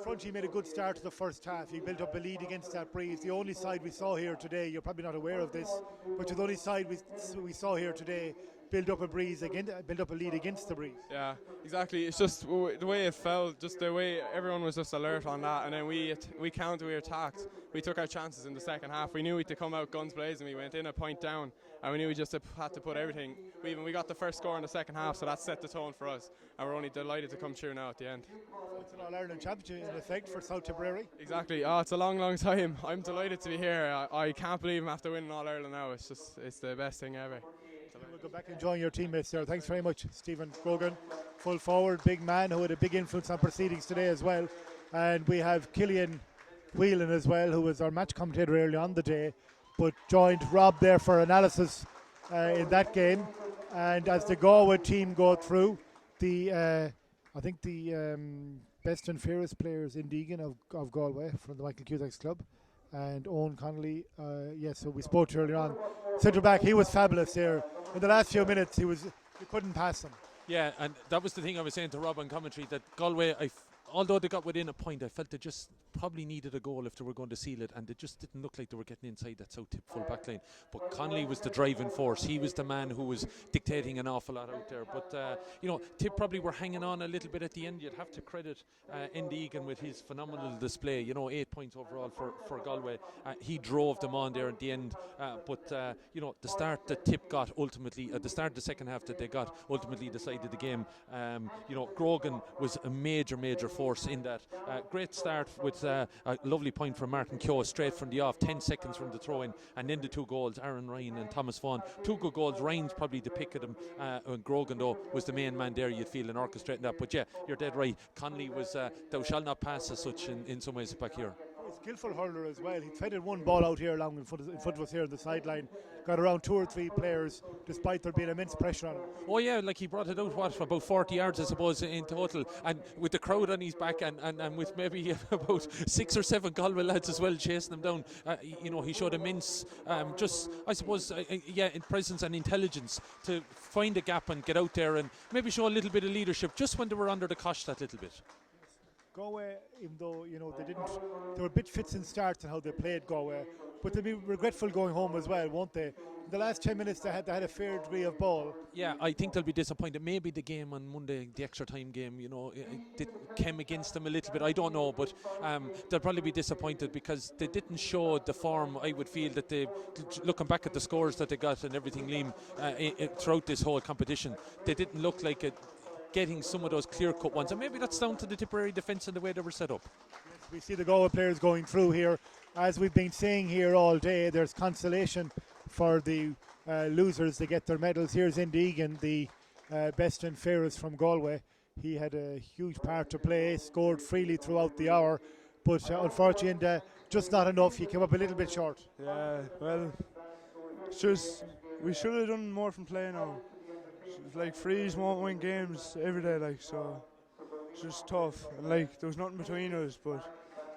front, you made a good start to the first half. You built up a lead against that breeze. The only side we saw here today, you're probably not aware of this, but you're the only side we saw here today build up a lead against the breeze. Yeah, exactly. It's just the way it felt, just the way everyone was just alert on that, and then we countered, we attacked. We took our chances in the second half. We knew we had to come out guns blazing. We went in a point down, and we knew we just had to put everything. We got the first score in the second half, so that set the tone for us, and we're only delighted to come through now at the end. It's an All-Ireland championship in effect for South Tipperary. Exactly. It's a long time. I'm delighted to be here. I can't believe I'm after winning All-Ireland now. It's the best thing ever. We'll go back and join your teammates there. Thanks very much, Stephen Grogan. Full forward, big man who had a big influence on proceedings today as well. And we have Killian Whelan as well, who was our match commentator early on the day, but joined Rob there for analysis in that game. And as the Galway team go through, I think the best and fairest players in Deegan of Galway from the Michael Cusack's club, and Owen Connolly, so we spoke earlier on. Centre back, he was fabulous there. In the last few minutes, you couldn't pass him. Yeah, and that was the thing I was saying to Rob on commentary, that Galway, although they got within a point, I felt they just probably needed a goal if they were going to seal it, and it just didn't look like they were getting inside that South Tip full back line. But Connolly was the driving force. He was the man who was dictating an awful lot out there. But Tip probably were hanging on a little bit at the end. You'd have to credit Enda Egan with his phenomenal display. 8 points overall for Galway. He drove them on there at the end. But the start that Tip got ultimately, at the start of the second half that they got, ultimately decided the game. Grogan was a major force in that. Great start with a lovely point from Martin Keogh straight from the off, 10 seconds from the throw in, and then the 2 goals, Aaron Ryan and Thomas Vaughan. 2 good goals. Ryan's probably the pick of them. Grogan, though, was the main man there, you'd feel, in orchestrating that. But yeah, you're dead right. Connolly was thou shall not pass as such in some ways back here. Skillful hurler as well. He threaded one ball out here along in front of us here on the sideline. Got around 2 or 3 players, despite there being immense pressure on him. Oh yeah, like he brought it out, about 40 yards I suppose in total, and with the crowd on his back and with maybe about 6 or 7 Galway lads as well chasing him down. He showed immense in presence and intelligence to find a gap and get out there and maybe show a little bit of leadership just when they were under the cosh that little bit. Galway, even though they were a bit fits and starts in how they played Galway, but they'll be regretful going home as well, won't they? In the last 10 minutes they had a fair degree of ball. Yeah, I think they'll be disappointed. Maybe the game on Monday, the extra time game, it came against them a little bit. I don't know, but they'll probably be disappointed because they didn't show the form. I would feel that they, looking back at the scores that they got and everything, Liam, throughout this whole competition, they didn't look like it. Getting some of those clear-cut ones, and maybe that's down to the Tipperary defence and the way they were set up. Yes, we see the Galway players going through here. As we've been saying here all day, there's consolation for the losers. They get their medals. Here's Enda Egan, the best and fairest from Galway. He had a huge part to play, scored freely throughout the hour, but unfortunately just not enough. He came up a little bit short. Yeah, well, it's just we should have done more from play now. Like, frees won't win games every day, so it's just tough. And there was nothing between us, but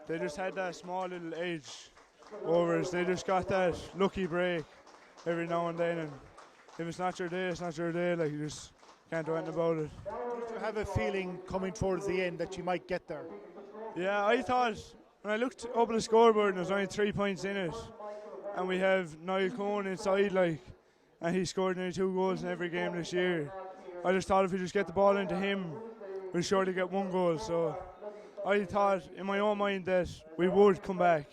they just had that small little edge over us. They just got that lucky break every now and then, and if it's not your day, it's not your day. You just can't do anything about it. Did you have a feeling coming towards the end that you might get there? Yeah, I thought when I looked up at the scoreboard and there's only 3 points in it, and we have Niall Cohn inside, and he scored nearly 2 goals in every game this year. I just thought if we just get the ball into him, we'll surely get 1 goal. So I thought in my own mind that we would come back.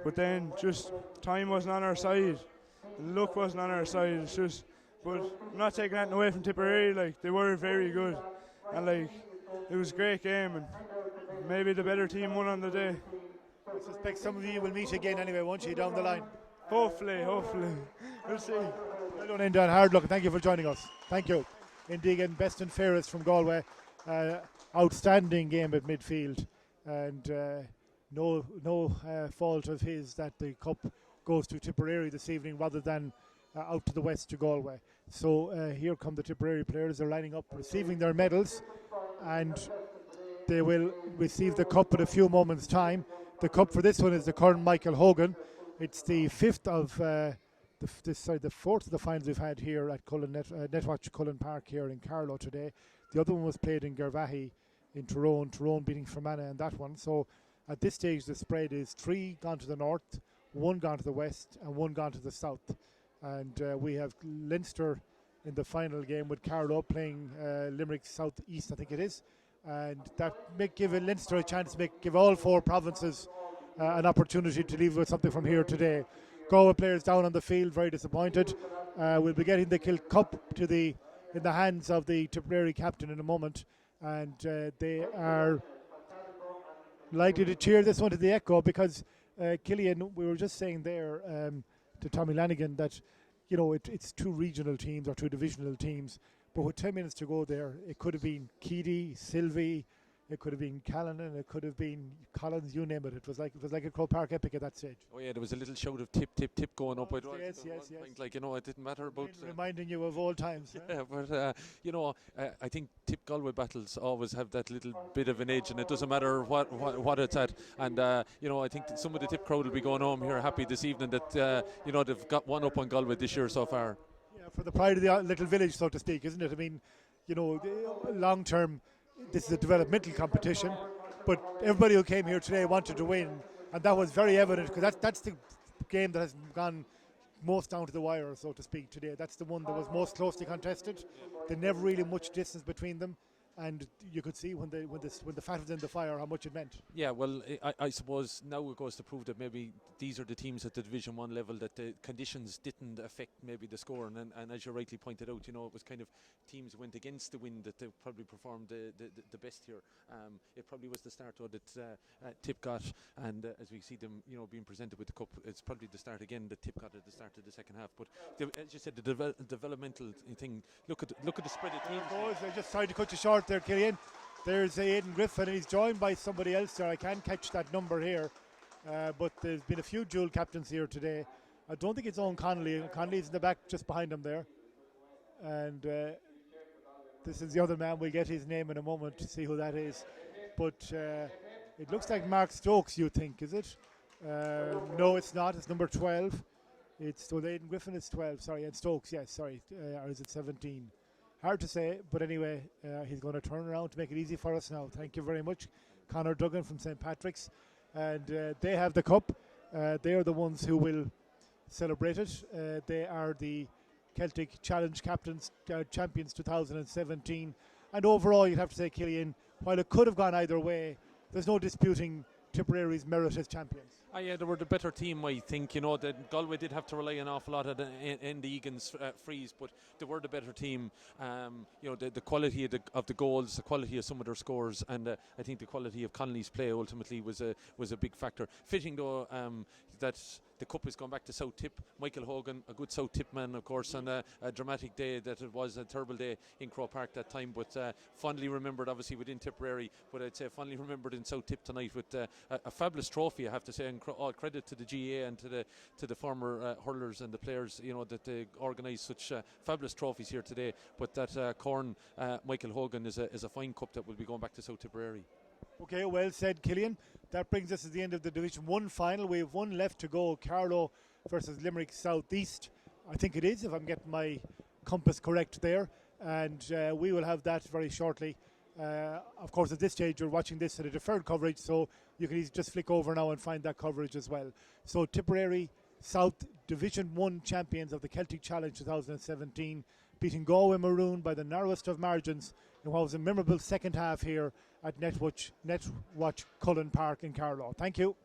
But then just time wasn't on our side. And luck wasn't on our side. But I'm not taking that away from Tipperary. They were very good. And it was a great game. And maybe the better team won on the day. I suspect some of you will meet again anyway, won't you, down the line? Hopefully. We'll see. Well done, Enda, and hard luck. Thank you for joining us. Thank you. Enda Egan, best and fairest from Galway. Outstanding game at midfield, and no fault of his that the cup goes to Tipperary this evening rather than out to the west to Galway. So here come the Tipperary players. They're lining up, receiving their medals, and they will receive the cup in a few moments' time. The cup for this one is the current Michael Hogan. It's the 5th of the 4th of the finals we've had here at Cullen Netwatch Cullen Park here in Carlow today. The other one was played in Gervahi in Tyrone beating Fermanagh in that one. So at this stage the spread is 3 gone to the north, 1 gone to the west, and 1 gone to the south. And we have Leinster in the final game with Carlow playing Limerick South East, I think it is, and that may give Leinster a chance to give all 4 provinces an opportunity to leave with something from here today. Galway players down on the field, very disappointed. We'll be getting the Kilt Cup in the hands of the Tipperary captain in a moment, and they are likely to cheer this one to the echo because Killian, we were just saying there to Tommy Lanigan that it's 2 regional teams or 2 divisional teams, but with 10 minutes to go there, it could have been Keady, Sylvie, it could have been Callan, it could have been Collins, you name it. It was like a Croke Park epic at that stage. Oh yeah, there was a little shout of tip, tip, tip going up. Yes. Point, like, you know, it didn't matter about... reminding you of old times. Yeah, but, you know, I think Tip Galway battles always have that little bit of an edge, and it doesn't matter what it's at. And, you know, I think some of the Tip crowd will be going home here happy this evening that, you know, they've got one up on Galway this year so far. Yeah, for the pride of the little village, so to speak, isn't it? I mean, you know, long term, this is a developmental competition, but everybody who came here today wanted to win, and that was very evident, because that's the game that has gone most down to the wire, so to speak, today. That's the one that was most closely contested. There never really much distance between them, and you could see when the fat was in the fire how much it meant. Yeah, well, I suppose now it goes to prove that maybe these are the teams at the Division 1 level that the conditions didn't affect maybe the score, and as you rightly pointed out, you know, it was kind of teams went against the wind that they probably performed the best here. It probably was the start though that Tip got, and as we see them, you know, being presented with the cup, it's probably the start again that Tip got at the start of the second half. But as you said, the developmental thing. Look at the spread of teams. I just tried to cut you short there, Killian. There's Aidan Griffin, and he's joined by somebody else there. I can't catch that number here, but there's been a few dual captains here today. I don't think it's Owen Connolly. Connolly's in the back just behind him there. And this is the other man. We'll get his name in a moment to see who that is. But it looks like Mark Stokes, you think, is it? No, it's not. It's number 12. It's Aidan Griffin is 12, sorry, and Stokes, yes, sorry. Or is it 17? Hard to say, but anyway, he's going to turn around to make it easy for us now. Thank you very much, Conor Duggan from St. Patrick's. And they have the cup. They are the ones who will celebrate it. They are the Celtic Challenge Captains Champions 2017. And overall, you'd have to say, Killian, while it could have gone either way, there's no disputing Tipperary's merit as champions. Yeah, they were the better team, I think. You know, that Galway did have to rely an awful lot on the Egan's frees, but they were the better team. You know, the quality of the goals, the quality of some of their scores, and I think the quality of Connolly's play ultimately was a big factor. Fitting though that the cup has gone back to South Tip. Michael Hogan, a good South Tip man, of course, and a dramatic day that it was, a terrible day in Croke Park that time, but fondly remembered obviously within Tipperary, but I'd say fondly remembered in South Tip tonight with a fabulous trophy, I have to say, and all credit to the GA and to the former hurlers and the players, you know, that they organised such fabulous trophies here today. But that Corn Michael Hogan is a fine cup that will be going back to South Tipperary. Okay, well said, Killian. That brings us to the end of the Division 1 final. We have one left to go, Carlow versus Limerick Southeast. I think it is, if I'm getting my compass correct there. And we will have that very shortly. Of course, at this stage, you're watching this at a deferred coverage, so you can just flick over now and find that coverage as well. So Tipperary South Division 1 champions of the Celtic Challenge 2017, beating Galway Maroon by the narrowest of margins in what was a memorable second half here at Netwatch Cullen Park in Carlow. Thank you.